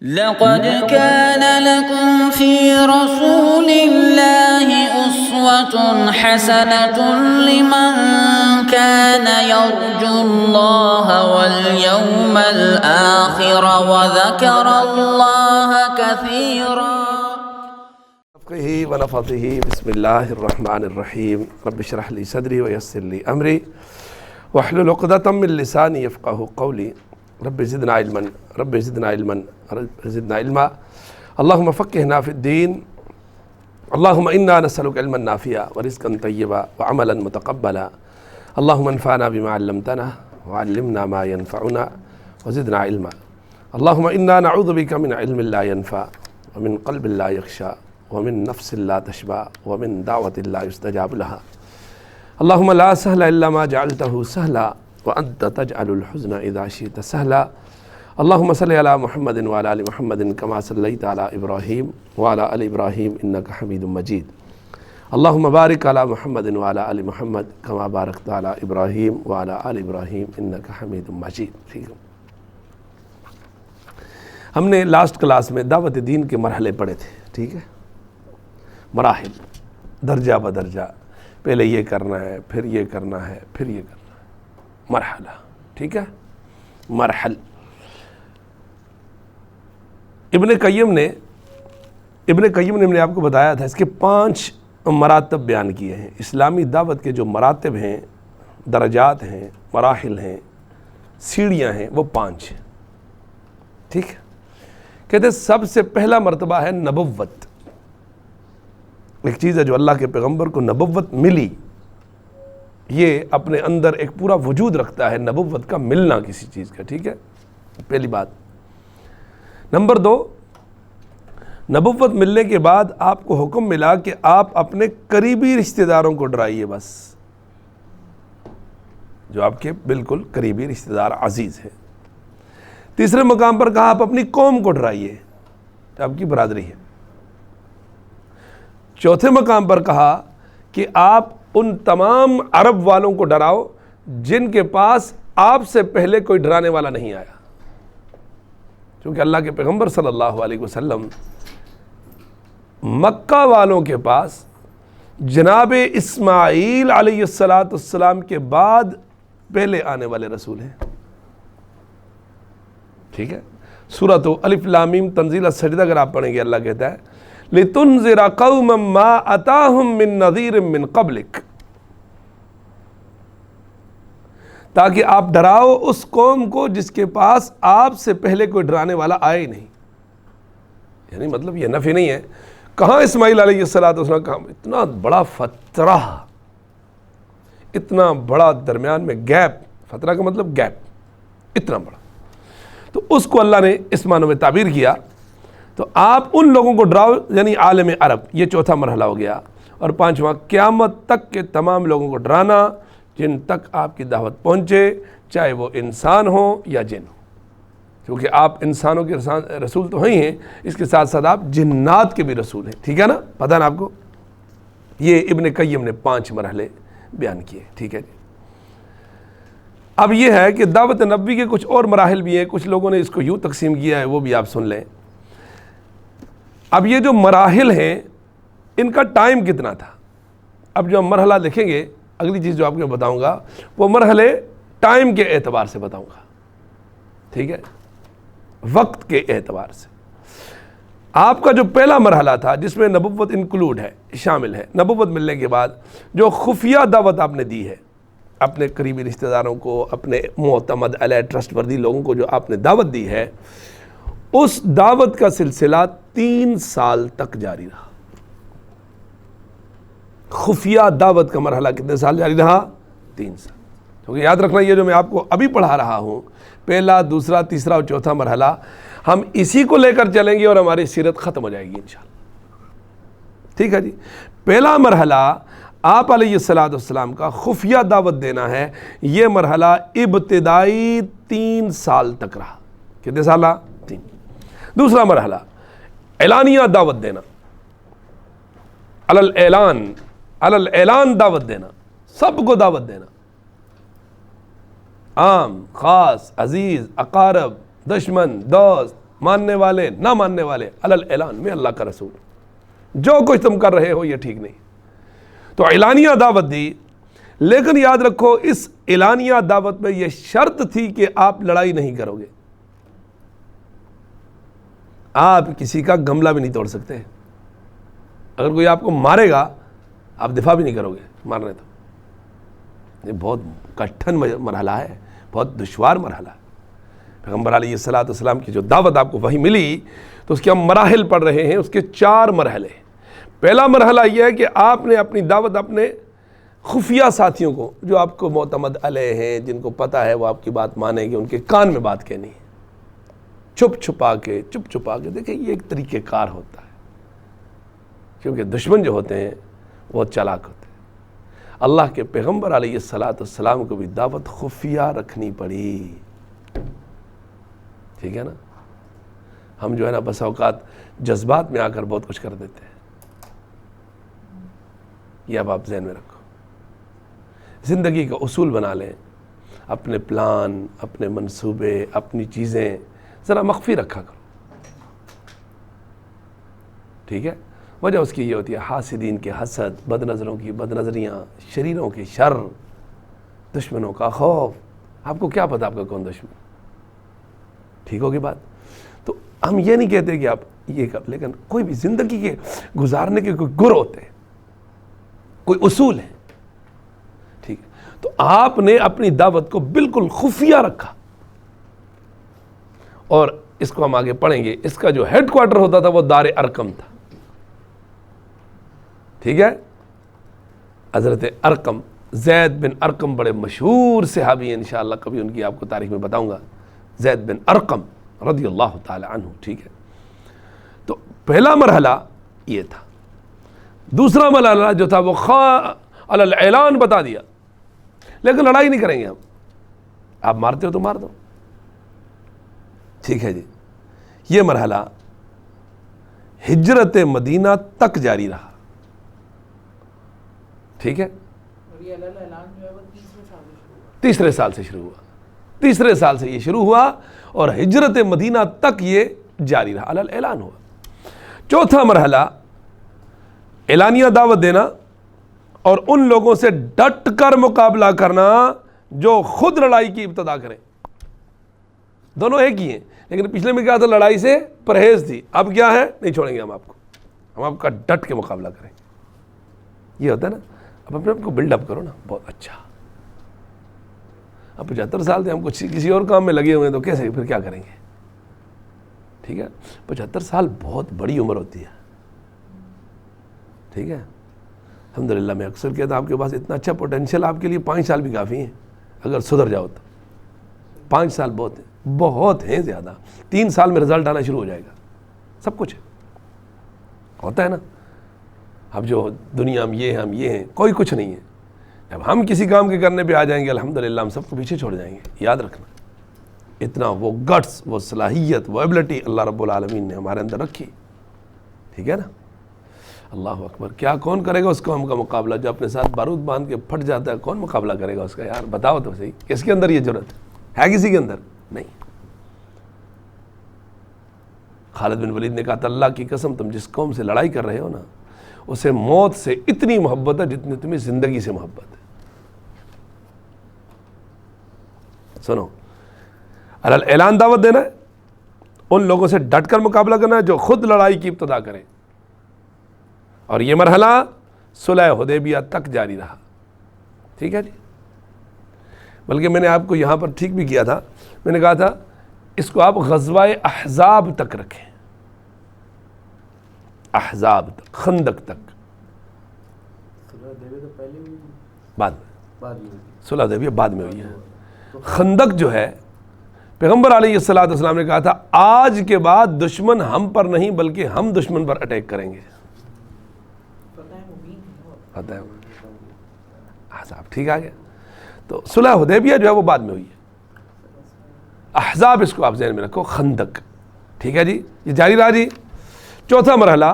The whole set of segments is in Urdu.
لقد كان لكم في رسول الله أسوة حسنة لمن كان يرجو الله واليوم الآخر وذكر الله كثيرا. ونفثه بسم الله الرحمن الرحيم. رب اشرح لي صدري ويسر لي أمري واحلل عقدة من لساني يفقهوا قولي. رب زدنا علما رب زدنا علما رب زدنا علما. اللهم فقهنا في الدين. اللهم إنا نسألك علما نافعا ورزقا طيبا وعملا متقبلا. اللهم انفعنا بما علمتنا وعلمنا ما ينفعنا وزدنا علما. اللهم إنا نعوذ بك من علم لا ينفع ومن قلب لا يخشى ومن نفس لا تشبع ومن دعوة لا يستجاب لها. اللهم لا سهل إلا ما جعلته سهلا وأنت تجعل الحزن إذا شئت سهلا. اللهم صل على محمد وعلى آل محمد كما صليت على إبراهيم وعلى آل إبراهيم إنك حميد مجيد. اللهم بارك على محمد وعلى آل محمد كما باركت على إبراهيم وعلى آل إبراهيم إنك حميد مجيد. ٹھیک ہے، ہم نے لاسٹ کلاس میں دعوت دین کے مرحلے پڑھے تھے. ٹھیک ہے، مراحل، درجہ بدرجہ، پہلے یہ کرنا ہے، پھر یہ کرنا ہے، پھر یہ کرنا ہے، مرحلہ. ٹھیک ہے، مرحل. ابن قیم نے ہم نے آپ کو بتایا تھا، اس کے 5 مراتب بیان کیے ہیں. اسلامی دعوت کے جو مراتب ہیں، درجات ہیں، مراحل ہیں، سیڑھیاں ہیں، وہ 5 ہیں. ٹھیک ہے، کہتے ہیں سب سے پہلا مرتبہ ہے نبوت. ایک چیز ہے جو اللہ کے پیغمبر کو نبوت ملی، یہ اپنے اندر ایک پورا وجود رکھتا ہے، نبوت کا ملنا کسی چیز کا. ٹھیک ہے، پہلی بات. نمبر 2، نبوت ملنے کے بعد آپ کو حکم ملا کہ آپ اپنے قریبی رشتہ داروں کو ڈرائیے، بس جو آپ کے بالکل قریبی رشتہ دار عزیز ہیں. تیسرے مقام پر کہا آپ اپنی قوم کو ڈرائیے، جو آپ کی برادری ہے. چوتھے مقام پر کہا کہ آپ ان تمام عرب والوں کو ڈراؤ جن کے پاس آپ سے پہلے کوئی ڈرانے والا نہیں آیا. کیونکہ اللہ کے پیغمبر صلی اللہ علیہ وسلم مکہ والوں کے پاس جناب اسماعیل علیہ السلام کے بعد پہلے آنے والے رسول ہیں. ٹھیک ہے، سورۃ الف لام میم تنزیل السجدہ اگر آپ پڑھیں گے، اللہ کہتا ہے لِتُنذِرَ قَوْمًا مَا أَتَاهُم مِّن نَذِيرٍ مِّن قَبْلِكَ، تاکہ آپ ڈراؤ اس قوم کو جس کے پاس آپ سے پہلے کوئی ڈرانے والا آئے ہی نہیں. یعنی مطلب یہ نفی نہیں ہے. کہاں اسماعیل علیہ السلام، کہاں اتنا بڑا فترہ، اتنا بڑا درمیان میں گیپ، فترہ کا مطلب گیپ اتنا بڑا، تو اس کو اللہ نے اس معنی میں تعبیر کیا. تو آپ ان لوگوں کو ڈراؤ، یعنی عالم عرب، یہ چوتھا مرحلہ ہو گیا. اور 5واں، قیامت تک کے تمام لوگوں کو ڈرانا جن تک آپ کی دعوت پہنچے، چاہے وہ انسان ہو یا جن ہو، کیونکہ آپ انسانوں کے رسول تو ہیں، اس کے ساتھ ساتھ آپ جنات کے بھی رسول ہیں. ٹھیک ہے نا، پتہ نا آپ کو. یہ ابن قیم نے 5 مرحلے بیان کیے. ٹھیک ہے جی. اب یہ ہے کہ دعوت نبوی کے کچھ اور مراحل بھی ہیں، کچھ لوگوں نے اس کو یوں تقسیم کیا ہے، وہ بھی آپ سن لیں. اب یہ جو مراحل ہیں ان کا ٹائم کتنا تھا. اب جو ہم مرحلہ لکھیں گے، اگلی چیز جو آپ کو بتاؤں گا وہ مرحلے ٹائم کے اعتبار سے بتاؤں گا. ٹھیک ہے، وقت کے اعتبار سے. آپ کا جو پہلا مرحلہ تھا جس میں نبوت انکلوڈ ہے، شامل ہے، نبوت ملنے کے بعد جو خفیہ دعوت آپ نے دی ہے اپنے قریبی رشتہ داروں کو، اپنے معتمد علیہ ٹرسٹ وردی لوگوں کو جو آپ نے دعوت دی ہے، اس دعوت کا سلسلہ 3 سال تک جاری رہا. خفیہ دعوت کا مرحلہ کتنے سال جاری رہا؟ 3 سال. کیونکہ یاد رکھنا، یہ جو میں آپ کو ابھی پڑھا رہا ہوں، پہلا، دوسرا، تیسرا اور چوتھا مرحلہ، ہم اسی کو لے کر چلیں گے اور ہماری سیرت ختم ہو جائے گی انشاءاللہ. ٹھیک ہے جی. پہلا مرحلہ آپ علیہ السلام کا خفیہ دعوت دینا ہے. یہ مرحلہ ابتدائی 3 سال تک رہا. کتنے سال رہا؟ 3. دوسرا مرحلہ اعلانیہ دعوت دینا، اعلان دعوت دینا، سب کو دعوت دینا، عام، خاص، عزیز، اقارب، دشمن، دوست، ماننے والے نہ ماننے والے علل اعلان میں اللہ کا رسول، جو کچھ تم کر رہے ہو یہ ٹھیک نہیں۔ تو اعلانیہ دعوت دی، لیکن یاد رکھو اس اعلانیہ دعوت میں یہ شرط تھی کہ آپ لڑائی نہیں کرو گے، آپ کسی کا گملہ بھی نہیں توڑ سکتے، اگر کوئی آپ کو مارے گا آپ دفاع بھی نہیں کرو گے مارنے تو۔ یہ بہت کٹھن مرحلہ ہے، بہت دشوار مرحلہ ہے۔ پیغمبر علیہ الصلوۃ والسلام کی جو دعوت آپ کو وہی ملی تو اس کے ہم مراحل پڑھ رہے ہیں، اس کے 4 مرحلے۔ پہلا مرحلہ یہ ہے کہ آپ نے اپنی دعوت اپنے خفیہ ساتھیوں کو، جو آپ کو معتمد علیہ ہیں، جن کو پتہ ہے وہ آپ کی بات مانیں گے، ان کے کان میں بات کہنی ہے، چھپ چھپا کے۔ دیکھیں یہ ایک طریقہ کار ہوتا ہے، کیونکہ دشمن جو ہوتے ہیں وہ چالاک ہوتے ہیں۔ اللہ کے پیغمبر علیہ الصلوۃ والسلام کو بھی دعوت خفیہ رکھنی پڑی، ٹھیک ہے نا۔ ہم جو ہے نا بس اوقات جذبات میں آ کر بہت کچھ کر دیتے ہیں، یہ اب آپ ذہن میں رکھو۔ زندگی کا اصول بنا لیں، اپنے پلان، اپنے منصوبے، اپنی چیزیں ذرا مخفی رکھا کرو، ٹھیک ہے۔ وجہ اس کی یہ ہوتی ہے حاسدین کے حسد، بد نظروں کی بد نظریاں، شریروں کے شر، دشمنوں کا خوف۔ آپ کو کیا پتہ آپ کا کون دشمن، ٹھیک ہوگی بات۔ تو ہم یہ نہیں کہتے کہ آپ یہ کر، لیکن کوئی بھی زندگی کے گزارنے کے کوئی گر ہوتے ہیں، کوئی اصول ہے، ٹھیک ہے۔ تو آپ نے اپنی دعوت کو بالکل خفیہ رکھا، اور اس کو ہم آگے پڑھیں گے۔ اس کا جو ہیڈ کوارٹر ہوتا تھا وہ دار ارقم تھا، ٹھیک ہے۔ حضرت ارقم، زید بن ارقم بڑے مشہور صحابی ہیں، انشاءاللہ کبھی ان کی آپ کو تاریخ میں بتاؤں گا، زید بن ارقم رضی اللہ تعالی عنہ، ٹھیک ہے۔ تو پہلا مرحلہ یہ تھا۔ دوسرا مرحلہ جو تھا وہ علی الاعلان بتا دیا، لیکن لڑائی نہیں کریں گے ہم، آپ مارتے ہو تو مار دو، ٹھیک ہے جی۔ یہ مرحلہ ہجرت مدینہ تک جاری رہا، ٹھیک ہے۔ تیسرے سال سے شروع ہوا، تیسرے سال سے یہ شروع ہوا اور ہجرت مدینہ تک یہ جاری رہا، علی الاعلان ہوا۔ چوتھا مرحلہ اعلانیہ دعوت دینا اور ان لوگوں سے ڈٹ کر مقابلہ کرنا جو خود لڑائی کی ابتدا کریں۔ دونوں ایک ہی ہیں، لیکن پچھلے میں کیا تھا، لڑائی سے پرہیز تھی، اب کیا ہے، نہیں چھوڑیں گے ہم آپ کو، ہم آپ کا ڈٹ کے مقابلہ کریں گے۔ یہ ہوتا ہے نا، اب اپنے آپ کو بلڈ اپ کرو نا، بہت اچھا۔ اب 75 سال تھے، ہم کسی اور کام میں لگے ہوئے ہیں تو کیسے پھر کیا کریں گے، ٹھیک ہے۔ 75 سال بہت بڑی عمر ہوتی ہے، ٹھیک ہے۔ الحمدللہ میں اکثر کہتا ہوں آپ کے پاس اتنا اچھا پوٹینشیل، آپ کے لیے 5 سال بھی کافی ہیں اگر سدھر جاؤ تو۔ 5 سال بہت ہیں زیادہ۔ 3 سال میں رزلٹ آنا شروع ہو جائے گا، سب کچھ ہوتا ہے نا۔ اب جو دنیا میں یہ ہیں، ہم یہ ہیں، کوئی کچھ نہیں ہے۔ جب ہم کسی کام کے کرنے پہ آ جائیں گے الحمدللہ ہم سب کو پیچھے چھوڑ جائیں گے، یاد رکھنا۔ اتنا وہ گٹس، وہ صلاحیت، وہ ایبلٹی اللہ رب العالمین نے ہمارے اندر رکھی، ٹھیک ہے نا۔ اللہ اکبر، کیا کون کرے گا اس قوم کا مقابلہ جو اپنے ساتھ بارود باندھ کے پھٹ جاتا ہے؟ کون مقابلہ کرے گا اس کا؟ یار بتاؤ تو صحیح، کس کے اندر یہ جرأت ہے کسی کے اندر؟ نہیں۔ خالد بن ولید نے کہا تھا اللہ کی قسم تم جس قوم سے لڑائی کر رہے ہو نا، اسے موت سے اتنی محبت ہے جتنی تمہیں زندگی سے محبت ہے۔ سنو، علی الاعلان دعوت دینا ہے، ان لوگوں سے ڈٹ کر مقابلہ کرنا ہے جو خود لڑائی کی ابتدا کریں، اور یہ مرحلہ صلح حدیبیہ تک جاری رہا، ٹھیک ہے جی۔ بلکہ میں نے آپ کو یہاں پر ٹھیک بھی کیا تھا، میں نے کہا تھا اس کو آپ غزوہ احزاب تک رکھیں، احزاب تک، خندق تک، بعد میں صلح حدیبیہ بعد میں ہوئی ہے۔ خندق جو ہے پیغمبر علیہ الصلوۃ والسلام نے کہا تھا آج کے بعد دشمن ہم پر نہیں بلکہ ہم دشمن پر اٹیک کریں گے، پتہ ہے احزاب، ٹھیک آ گیا۔ تو صلح حدیبیہ جو ہے وہ بعد میں ہوئی ہے، احزاب اس کو آپ ذہن میں رکھو، خندق، ٹھیک ہے جی۔ یہ جاری رہا جی۔ چوتھا مرحلہ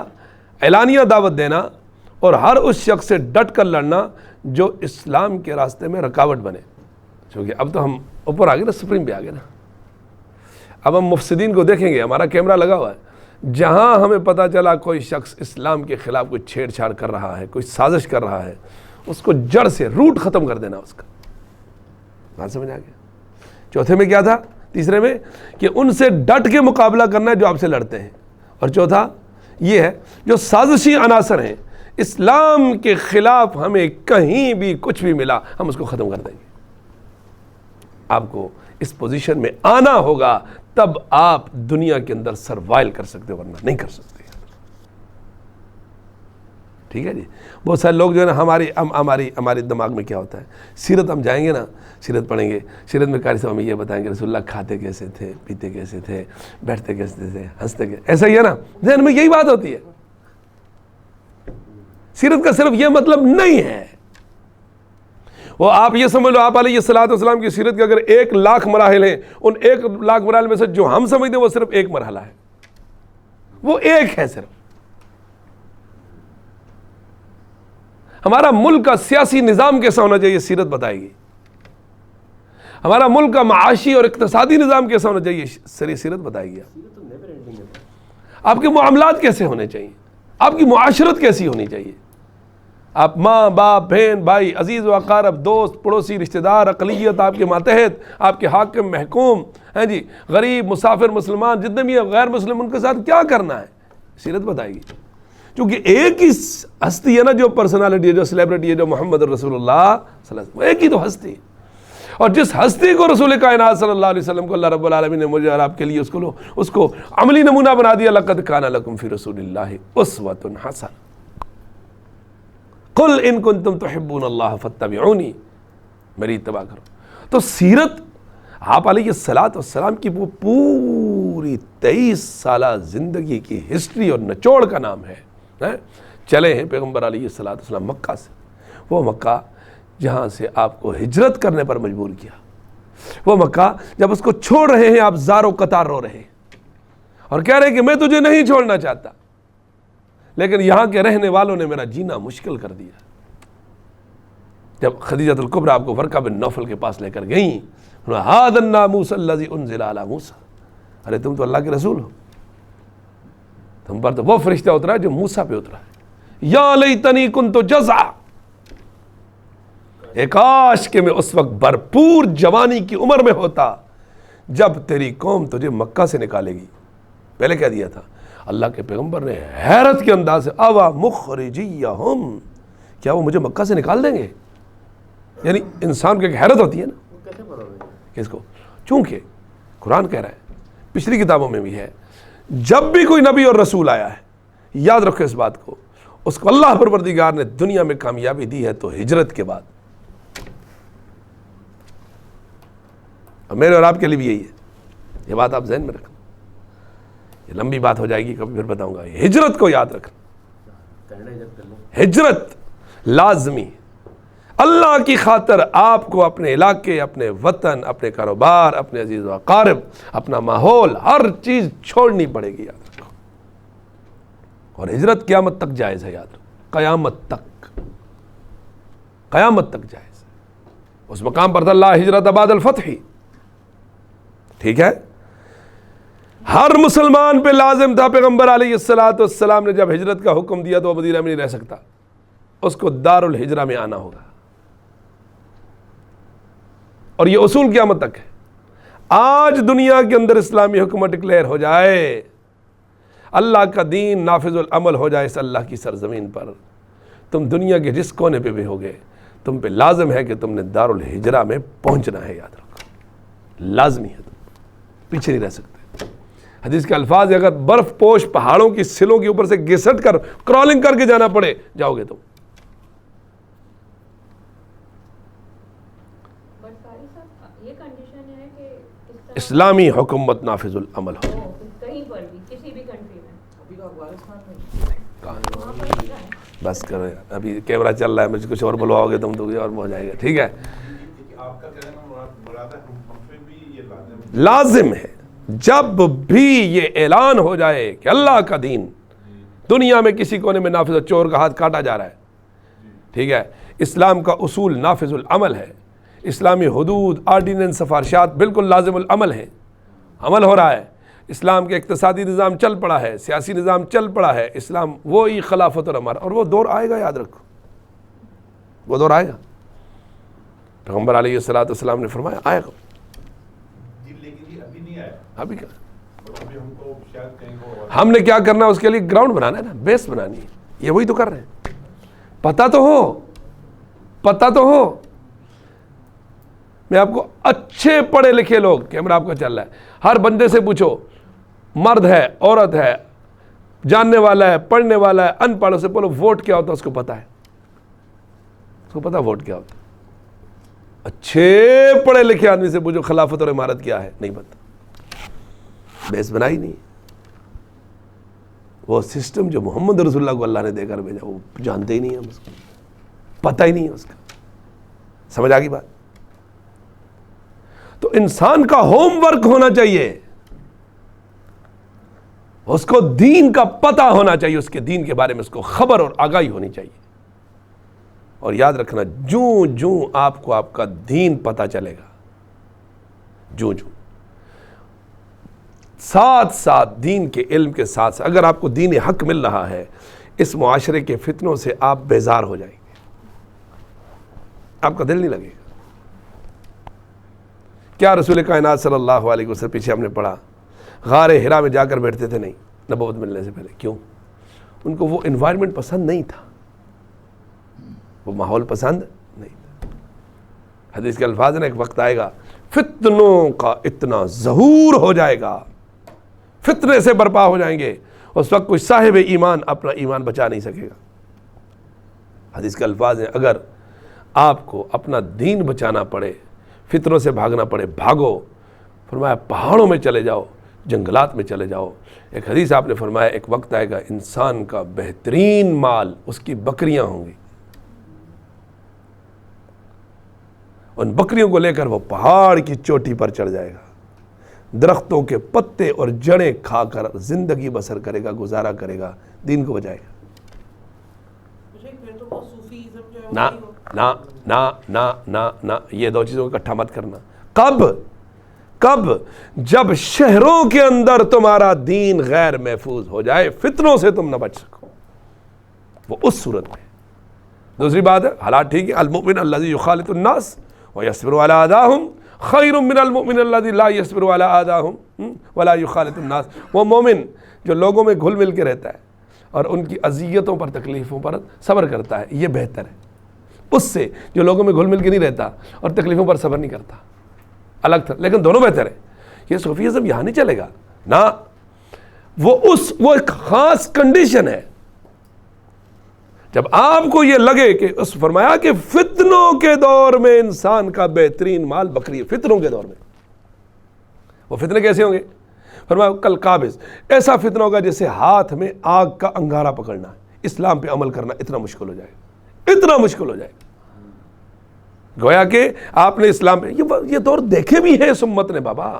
اعلانیہ دعوت دینا اور ہر اس شخص سے ڈٹ کر لڑنا جو اسلام کے راستے میں رکاوٹ بنے، کیونکہ اب تو ہم اوپر آ گئے نا، سپریم پہ آ گئے نا۔ اب ہم مفسدین کو دیکھیں گے, ہمارا کیمرہ لگا ہوا ہے, جہاں ہمیں پتہ چلا کوئی شخص اسلام کے خلاف کوئی چھیڑ چھاڑ کر رہا ہے, کوئی سازش کر رہا ہے, اس کو جڑ سے روٹ ختم کر دینا اس کا. بات سمجھ آ گیا؟ چوتھے میں کیا تھا؟ تیسرے میں کہ ان سے ڈٹ کے مقابلہ کرنا ہے جو آپ سے لڑتے ہیں. اور چوتھا یہ ہے جو سازشی عناصر ہیں اسلام کے خلاف, ہمیں کہیں بھی کچھ بھی ملا ہم اس کو ختم کر دیں گے. آپ کو اس پوزیشن میں آنا ہوگا, تب آپ دنیا کے اندر سروائل کر سکتے, ورنہ نہیں کر سکتے. ٹھیک ہے جی. بہت سارے لوگ جو ہے نا ہمارے دماغ میں کیا ہوتا ہے, سیرت ہم جائیں گے نا, سیرت پڑھیں گے, سیرت میں قاری صاحب ہمیں یہ بتائیں گے رسول اللہ کھاتے کیسے تھے, پیتے کیسے تھے, بیٹھتے کیسے تھے, ہنستے کیسے, ایسا ہی ہے نا, ذہن میں یہی بات ہوتی ہے. سیرت کا صرف یہ مطلب نہیں ہے. وہ آپ یہ سمجھ لو, آپ علیہ الصلوۃ والسلام کی سیرت کے اگر 1,00,000 مراحل ہیں, ان 1,00,000 مراحل میں سے جو ہم سمجھتے ہیں وہ صرف ایک مرحلہ ہے, وہ ایک ہے صرف. ہمارا ملک کا سیاسی نظام کیسا ہونا چاہیے سیرت بتائے گی. ہمارا ملک کا معاشی اور اقتصادی نظام کیسا ہونا چاہیے سیرت بتائے گی. آپ کے معاملات کیسے ہونے چاہیے, آپ کی معاشرت کیسی ہونی چاہیے, آپ ماں باپ بہن بھائی عزیز و اقارب دوست پڑوسی رشتہ دار اقلیت آپ کے ماتحت آپ کے حاکم محکوم ہیں جی, غریب مسافر مسلمان جتنے بھی ہیں غیر مسلم, ان کے ساتھ کیا کرنا ہے سیرت بتائے گی. چونکہ ایک ہی ہستی ہے نا جو پرسنالٹی ہے, جو سیلیبریٹی ہے, جو محمد رسول اللہ صلی اللہ علیہ وسلم, ایک ہی تو ہستی. اور جس ہستی کو رسول کائنات صلی اللہ علیہ وسلم کو اللہ رب العالمین نے مجھے اور آپ کے لیے اس کو عملی نمونہ بنا دیا, لقد کان لکم فی رسول اللہ اسوۃ حسنہ قل ان کنتم تحبون اللہ فاتبعونی, میری اتباع کرو. تو سیرت آپ علیہ الصلوۃ والسلام کی وہ پوری 23 سالہ زندگی کی ہسٹری اور نچوڑ کا نام ہے. چلے ہیں پیغمبر علیہ الصلوۃ والسلام مکہ سے, وہ مکہ جہاں سے آپ کو ہجرت کرنے پر مجبور کیا, وہ مکہ جب اس کو چھوڑ رہے ہیں آپ زار و قطار رو رہے ہیں اور کہہ رہے ہیں کہ میں تجھے نہیں چھوڑنا چاہتا, لیکن یہاں کے رہنے والوں نے میرا جینا مشکل کر دیا. جب خدیجۃ الکبریٰ آپ کو ورقہ بن نوفل کے پاس لے کر گئیں, ھذا الناموس الذی انزل علی موسیٰ, ارے تم تو اللہ کے رسول ہو, تم پر تو وہ فرشتہ اترا ہے جو موسیٰ پہ اترا ہے. یا لیتنی کنت جزعا, اے کاش کہ میں اس وقت بھرپور جوانی کی عمر میں ہوتا جب تیری قوم تجھے مکہ سے نکالے گی. پہلے کہہ دیا تھا. اللہ کے پیغمبر نے حیرت کے انداز سے اوا مخرجیہم, کیا وہ مجھے مکہ سے نکال دیں گے؟ یعنی انسان کو ایک حیرت ہوتی ہے نا کس کو, چونکہ قرآن کہہ رہا ہے, پچھلی کتابوں میں بھی ہے, جب بھی کوئی نبی اور رسول آیا ہے, یاد رکھو اس بات کو, اس کو اللہ پروردگار نے دنیا میں کامیابی دی ہے تو ہجرت کے بعد. اور میرے اور آپ کے لیے بھی یہی ہے, یہ بات آپ ذہن میں رکھنا, یہ لمبی بات ہو جائے گی, کبھی پھر بتاؤں گا. ہجرت کو یاد رکھنا, ہجرت لازمی. اللہ کی خاطر آپ کو اپنے علاقے, اپنے وطن, اپنے کاروبار, اپنے عزیز و اقارب, اپنا ماحول, ہر چیز چھوڑنی پڑے گی, یاد رکھو. اور ہجرت قیامت تک جائز ہے, یاد رکھو, قیامت تک, قیامت تک جائز ہے. اس مقام پر اللہ ہجرت بعد الفتح, ٹھیک ہے. ہر مسلمان پہ لازم تھا, پیغمبر علیہ الصلوۃ والسلام نے جب ہجرت کا حکم دیا تو وہ مدینہ میں نہیں رہ سکتا, اس کو دار الہجرہ میں آنا ہوگا. اور یہ اصول قیامت تک ہے. آج دنیا کے اندر اسلامی حکومت ڈکلیئر ہو جائے, اللہ کا دین نافذ العمل ہو جائے اس اللہ کی سرزمین پر, تم دنیا کے جس کونے پہ بھی ہوگے, تم پہ لازم ہے کہ تم نے دار الہجرہ میں پہنچنا ہے, یاد رکھو, لازمی ہے, تم پیچھے نہیں رہ سکتے. حدیث کے الفاظ ہے, اگر برف پوش پہاڑوں کی سلوں کے اوپر سے گھسٹ کر کرالنگ کر کے جانا پڑے, جاؤ گے تم. اسلامی حکومت نافذ العمل ہو. کہیں پر بھی کسی بھی کنٹری میں, بس کرو, ابھی کیمرہ چل رہا ہے, مجھے کچھ اور بلواؤ گے تم تو اور ہو جائے گا, ٹھیک ہے. لازم ہے جب بھی یہ اعلان ہو جائے کہ اللہ کا دین دنیا میں کسی کونے میں نافذ, چور کا ہاتھ کاٹا جا رہا ہے, ٹھیک ہے, اسلام کا اصول نافذ العمل ہے, اسلامی حدود آرڈیننس سفارشات بالکل لازم العمل ہیں, عمل ہو رہا ہے، اسلام کے اقتصادی نظام چل پڑا ہے، سیاسی نظام چل پڑا ہے، اسلام وہی خلافت اور امر، اور وہ دور آئے گا، یاد رکھو وہ دور آئے گا۔ پیغمبر علیہ الصلوۃ والسلام نے فرمایا آئے گا۔ ابھی کیا ہم نے کیا کرنا ہے؟ اس کے لیے گراؤنڈ بنانا ہے نا، بیس بنانی ہے، یہ وہی تو کر رہے ہیں۔ پتہ تو ہو میں آپ کو اچھے پڑھے لکھے لوگ، کیمرہ آپ کا چل رہا ہے، ہر بندے سے پوچھو، مرد ہے عورت ہے، جاننے والا ہے پڑھنے والا ہے ان پڑھوں سے بولو ووٹ کیا ہوتا ہے، اس کو پتا ہے، اس کو پتا ووٹ کیا ہوتا ہے۔ اچھے پڑھے لکھے آدمی سے پوچھو خلافت اور امارت کیا ہے، نہیں پتا، بیس بنائی نہیں۔ وہ سسٹم جو محمد رسول اللہ کو اللہ نے دے کر بھیجا وہ جانتے ہی نہیں ہیں، اس کو پتہ ہی نہیں ہے اس کا۔ سمجھ آ گئی بات؟ تو انسان کا ہوم ورک ہونا چاہیے، اس کو دین کا پتہ ہونا چاہیے، اس کے دین کے بارے میں اس کو خبر اور آگاہی ہونی چاہیے۔ اور یاد رکھنا، جوں آپ کو آپ کا دین پتہ چلے گا، جوں ساتھ دین کے علم کے ساتھ اگر آپ کو دین حق مل رہا ہے، اس معاشرے کے فتنوں سے آپ بیزار ہو جائیں گے، آپ کا دل نہیں لگے گا۔ کیا رسول کائنات صلی اللہ علیہ وسلم، پیچھے ہم نے پڑھا، غار حرا میں جا کر بیٹھتے تھے نہیں نبوت ملنے سے پہلے؟ کیوں؟ ان کو وہ انوائرمنٹ پسند نہیں تھا، وہ ماحول پسند نہیں تھا۔ حدیث کے الفاظ ہیں، ایک وقت آئے گا فتنوں کا اتنا ظہور ہو جائے گا، فتنے سے برپا ہو جائیں گے، اس وقت کوئی صاحب ایمان اپنا ایمان بچا نہیں سکے گا۔ حدیث کے الفاظ ہیں، اگر آپ کو اپنا دین بچانا پڑے، فتنوں سے بھاگنا پڑے، بھاگو۔ فرمایا پہاڑوں میں چلے جاؤ، جنگلات میں چلے جاؤ۔ ایک حدیث آپ نے فرمایا ایک وقت آئے گا انسان کا بہترین مال اس کی بکریاں ہوں گی، ان بکریوں کو لے کر وہ پہاڑ کی چوٹی پر چڑھ جائے گا، درختوں کے پتے اور جڑیں کھا کر زندگی بسر کرے گا، گزارا کرے گا، دین کو بچائے گا۔ نا نا نا نا نا نا، یہ دو چیزوں کو اکٹھا مت کرنا۔ کب؟ جب شہروں کے اندر تمہارا دین غیر محفوظ ہو جائے، فتنوں سے تم نہ بچ سکو، وہ اس صورت میں۔ دوسری بات ہے حالات ٹھیک ہے، المؤمن الذی یخالط الناس ویصبر علی اذاہم خیر من المؤمن الذی لا یصبر علی اذاہم ولا یخالط الناس۔ وہ مومن جو لوگوں میں گھل مل کے رہتا ہے اور ان کی اذیتوں پر تکلیفوں پر صبر کرتا ہے، یہ بہتر ہے اس سے جو لوگوں میں گھل مل کے نہیں رہتا اور تکلیفوں پر صبر نہیں کرتا، الگ تھا، لیکن دونوں بہتر ہے۔ یہ صوفیزم یہاں نہیں چلے گا نا، وہ ایک خاص کنڈیشن ہے جب آپ کو یہ لگے کہ اس فرمایا کہ فتنوں کے دور میں انسان کا بہترین مال بکری ہے۔ فتنوں کے دور میں وہ فتنے کیسے ہوں گے؟ فرمایا کل قابض، ایسا فتنہ ہوگا جیسے ہاتھ میں آگ کا انگارہ پکڑنا ہے، اسلام پہ عمل کرنا اتنا مشکل ہو جائے گا، اتنا مشکل ہو جائے گا۔ گویا کہ آپ نے اسلام پہ یہ دور دیکھے بھی ہے اس امت نے بابا۔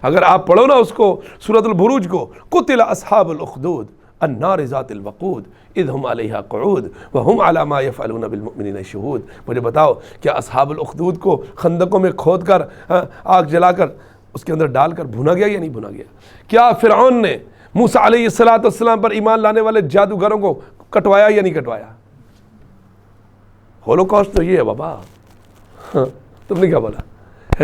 اگر آپ پڑھو نا اس کو، سورۃ البروج کو، قتل اصحاب الاخدود النار ذات الوقود اذ هم علیہا قعود وهم علی ما یفعلون بالمؤمنین شہود۔ مجھے بتاؤ کیا اصحاب الاخدود کو خندقوں میں کھود کر آگ جلا کر اس کے اندر ڈال کر بھونا گیا یا نہیں بھونا گیا؟ کیا فرعون نے موسیٰ علیہ السلام پر ایمان لانے والے جادوگروں کو کٹوایا یا نہیں کٹوایا؟ ہولوکاسٹ تو یہ ہے بابا۔ تم نے کیا بولا؟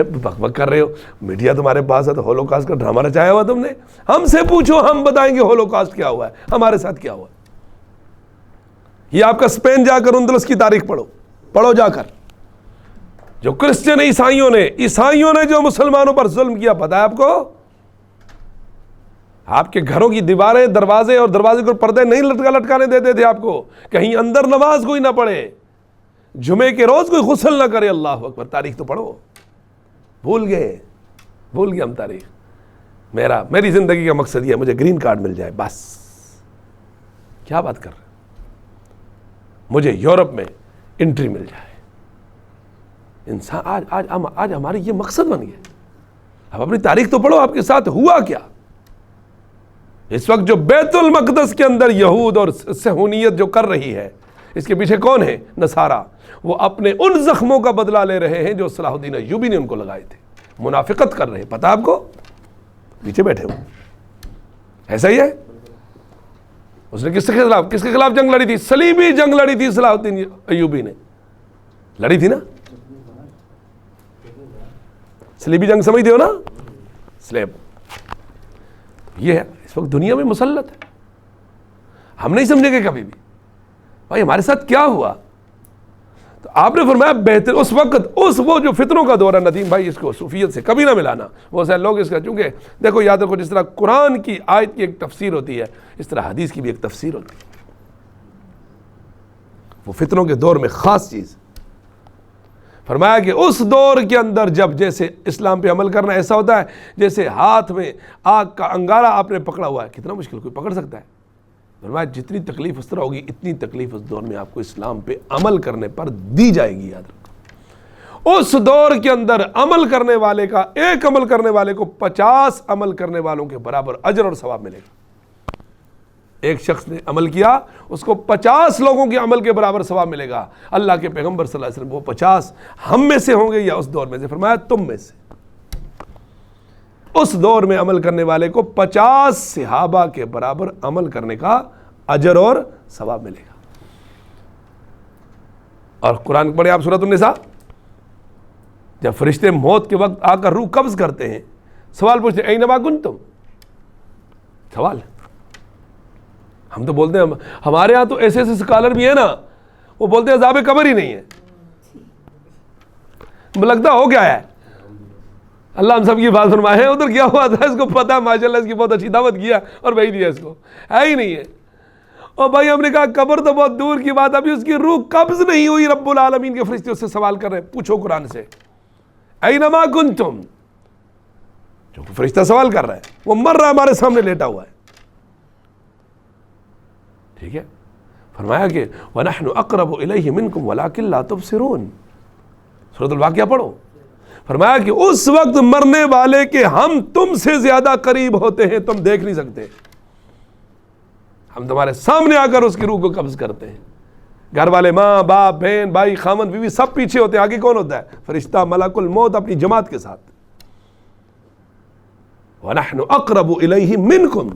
بک بک کر رہے ہو، میڈیا تمہارے پاس ہے تو ہولوکاسٹ کا ڈرامہ رچایا ہوا تم نے؟ ہم سے پوچھو، ہم بتائیں گے ہولوکاسٹ کیا ہوا ہے، ہمارے ساتھ کیا ہوا ہے۔ یہ آپ کا اسپین جا کر اندلس کی تاریخ پڑھو جا کر، جو کرسچن عیسائیوں نے جو مسلمانوں پر ظلم کیا، پتہ ہے آپ کو؟ آپ کے گھروں کی دیواریں، دروازے اور دروازے کو پردے نہیں لٹکانے دیتے تھے آپ کو، کہیں اندر نماز کوئی نہ پڑھے، جمعے کے روز کوئی غسل نہ کرے۔ اللہ اکبر، تاریخ تو پڑھو۔ بھول گئے ہم تاریخ۔ میری زندگی کا مقصد یہ ہے مجھے گرین کارڈ مل جائے، بس۔ کیا بات کر رہے، مجھے یورپ میں انٹری مل جائے۔ انسان آج ہماری یہ مقصد بن گیا۔ اب اپنی تاریخ تو پڑھو، آپ کے ساتھ ہوا کیا؟ اس وقت جو بیت المقدس کے اندر یہود اور صہیونیت جو کر رہی ہے، اس کے پیچھے کون ہے؟ نصارہ۔ وہ اپنے ان زخموں کا بدلہ لے رہے ہیں جو صلاح الدین ایوبی نے ان کو لگائے تھے، منافقت کر رہے ہیں، پتہ آپ کو؟ پیچھے بیٹھے ہو. ایسا ہی ہے. اس نے کس کے خلاف جنگ لڑی تھی؟ صلیبی جنگ لڑی تھی صلاح الدین ایوبی نے. لڑی تھی نا صلیبی جنگ, سمجھتے ہو نا, سلیب. یہ ہے اس وقت دنیا میں مسلط ہے. ہم نہیں سمجھیں گے کبھی بھی بھائی ہمارے ساتھ کیا ہوا. تو آپ نے فرمایا بہتر اس وقت وہ جو فتنوں کا دور ہے ندیم بھائی, اس کو صوفیت سے کبھی نہ ملانا. وہ سارے لوگ اس کا, چونکہ دیکھو یاد رکھو جس طرح قرآن کی آیت کی ایک تفسیر ہوتی ہے اس طرح حدیث کی بھی ایک تفسیر ہوتی ہے. وہ فتنوں کے دور میں خاص چیز. فرمایا کہ اس دور کے اندر جب جیسے اسلام پہ عمل کرنا ایسا ہوتا ہے جیسے ہاتھ میں آگ کا انگارہ آپ نے پکڑا ہوا ہے. کتنا مشکل, کوئی پکڑ سکتا ہے؟ فرمایا جتنی تکلیف اس طرح ہوگی اتنی تکلیف اس دور میں آپ کو اسلام پہ عمل کرنے پر دی جائے گی. یاد رکھو اس دور کے اندر عمل کرنے والے کا, ایک عمل کرنے والے کو 50 عمل کرنے والوں کے برابر اجر اور ثواب ملے گا. ایک شخص نے عمل کیا اس کو 50 لوگوں کے عمل کے برابر ثواب ملے گا. اللہ کے پیغمبر صلی اللہ علیہ وسلم وہ 50 ہم میں سے ہوں گے یا اس دور میں سے؟ فرمایا تم میں سے. اس دور میں عمل کرنے والے کو 50 صحابہ کے برابر عمل کرنے کا اجر اور ثواب ملے گا. اور قرآن پڑھے آپ سورۃ النساء, جب فرشتے موت کے وقت آ کر روح قبض کرتے ہیں سوال پوچھتے ہیں اینما کنتم. سوال ہم تو بولتے ہیں, ہمارے ہاں تو ایسے ایسے اسکالر بھی ہیں نا, وہ بولتے ہیں عذاب قبر ہی نہیں ہے. لگتا ہو کیا ہے؟ اللہ ہم سب کی بات فرمائے ہیں. ادھر کیا ہوا تھا اس کو پتا, ماشاءاللہ اس کی بہت اچھی دعوت کیا اور بھائی دیا اس کو, ہے ہی نہیں ہے. اور بھائی ہم نے کہا قبر تو بہت دور کی بات, ابھی اس کی روح قبض نہیں ہوئی. رب العالمین کے فرشتے اس سے سوال کر رہے ہیں, پوچھو قرآن سے اینما کنتم. جو فرشتہ سوال کر رہا ہے وہ مر رہا ہے ہمارے سامنے لیٹا ہوا ہے. ٹھیک ہے, فرمایا کہ وَنَحْنُ أَقْرَبُ إِلَيْهِ مِنْكُمْ وَلَكِنْ لَا تُبْصِرُونَ. سورۃ الواقعہ پڑھو. فرمایا کہ اس وقت مرنے والے کے ہم تم سے زیادہ قریب ہوتے ہیں, تم دیکھ نہیں سکتے. ہم تمہارے سامنے آ کر اس کی روح کو قبض کرتے ہیں. گھر والے, ماں باپ بہن بھائی خامن بیوی سب پیچھے ہوتے ہیں, آگے کون ہوتا ہے؟ فرشتہ ملک الموت اپنی جماعت کے ساتھ. وَنَحْنُ أَقْرَبُ إِلَيْهِ مِنْكُمْ,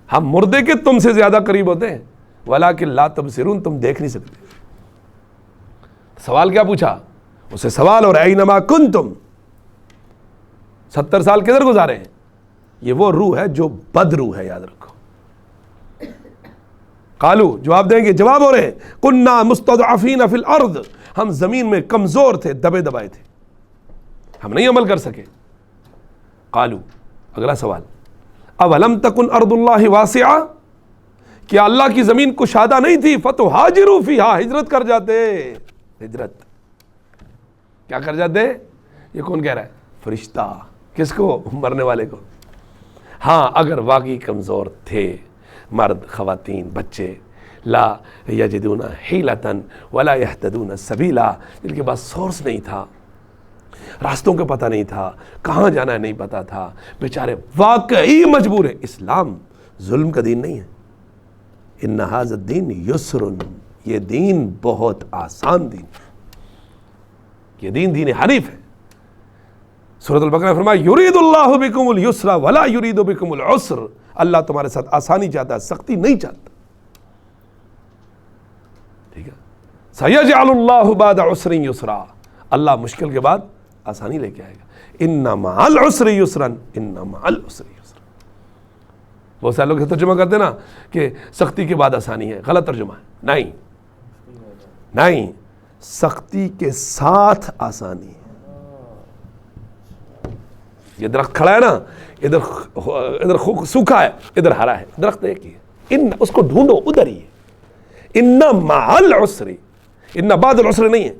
ہم مردے کے تم سے زیادہ قریب ہوتے ہیں. وَلَكِنْ لَا تُبْصِرُونَ, تم دیکھ نہیں سکتے. سوال کیا پوچھا اسے؟ سوال اور اینما کنتم. 70 سال کدھر گزارے ہیں؟ یہ وہ روح ہے جو بد روح ہے, یاد رکھو. قالو, جواب دیں گے, جواب ہو رہے ہیں, كُنَّا مُسْتَضْعَفِينَ فِي الْأَرْضِ, ہم زمین میں کمزور تھے, دبے دبائے تھے, ہم نہیں عمل کر سکے. قالو, اگلا سوال, اولم تکن ارض اللہ واسعہ, کیا اللہ کی زمین کشادہ نہیں تھی؟ فتہاجروا فیہا, ہجرت کر جاتے. ہجرت کیا کر جاتے؟ یہ کون کہہ رہا ہے؟ فرشتہ. کس کو؟ مرنے والے کو. ہاں اگر واقعی کمزور تھے, مرد خواتین بچے, لا یجدون حیلۃ ولا یہتدون سبیلا, جن کے پاس سورس نہیں تھا, راستوں کا پتہ نہیں تھا, کہاں جانا ہے نہیں پتہ تھا, بیچارے واقعی مجبور ہیں. اسلام ظلم کا دین نہیں ہے. ان ھذا الدین یسر, یہ دین بہت آسان دین, یہ دین حنیف ہے. سورۃ البقرہ فرمایا یرید اللہ بکم اليسر ولا یرید بکم العسر, اللہ تمہارے ساتھ آسانی چاہتا ہے, سختی نہیں چاہتا. ٹھیک ہے, سیجعل اللہ بعد عسر یسرا, اللہ مشکل کے بعد آسانی لے کے آئے گا. ان مع العسر یسرا, ان مع العسر یسرا. بہت سارے لوگ ترجمہ کرتے نا کہ سختی کے بعد آسانی ہے, غلط ترجمہ ہے. نہیں نہیں, سختی کے ساتھ آسانی ہے. یہ درخت کھڑا ہے نا, ادھر سوکھا ہے, ادھر ہرا ہے, درخت ایک ہی ہے. ان اس کو ڈھونڈو, ادھر ہی ہے. ان مع العسر, ان بعد العسر نہیں ہے.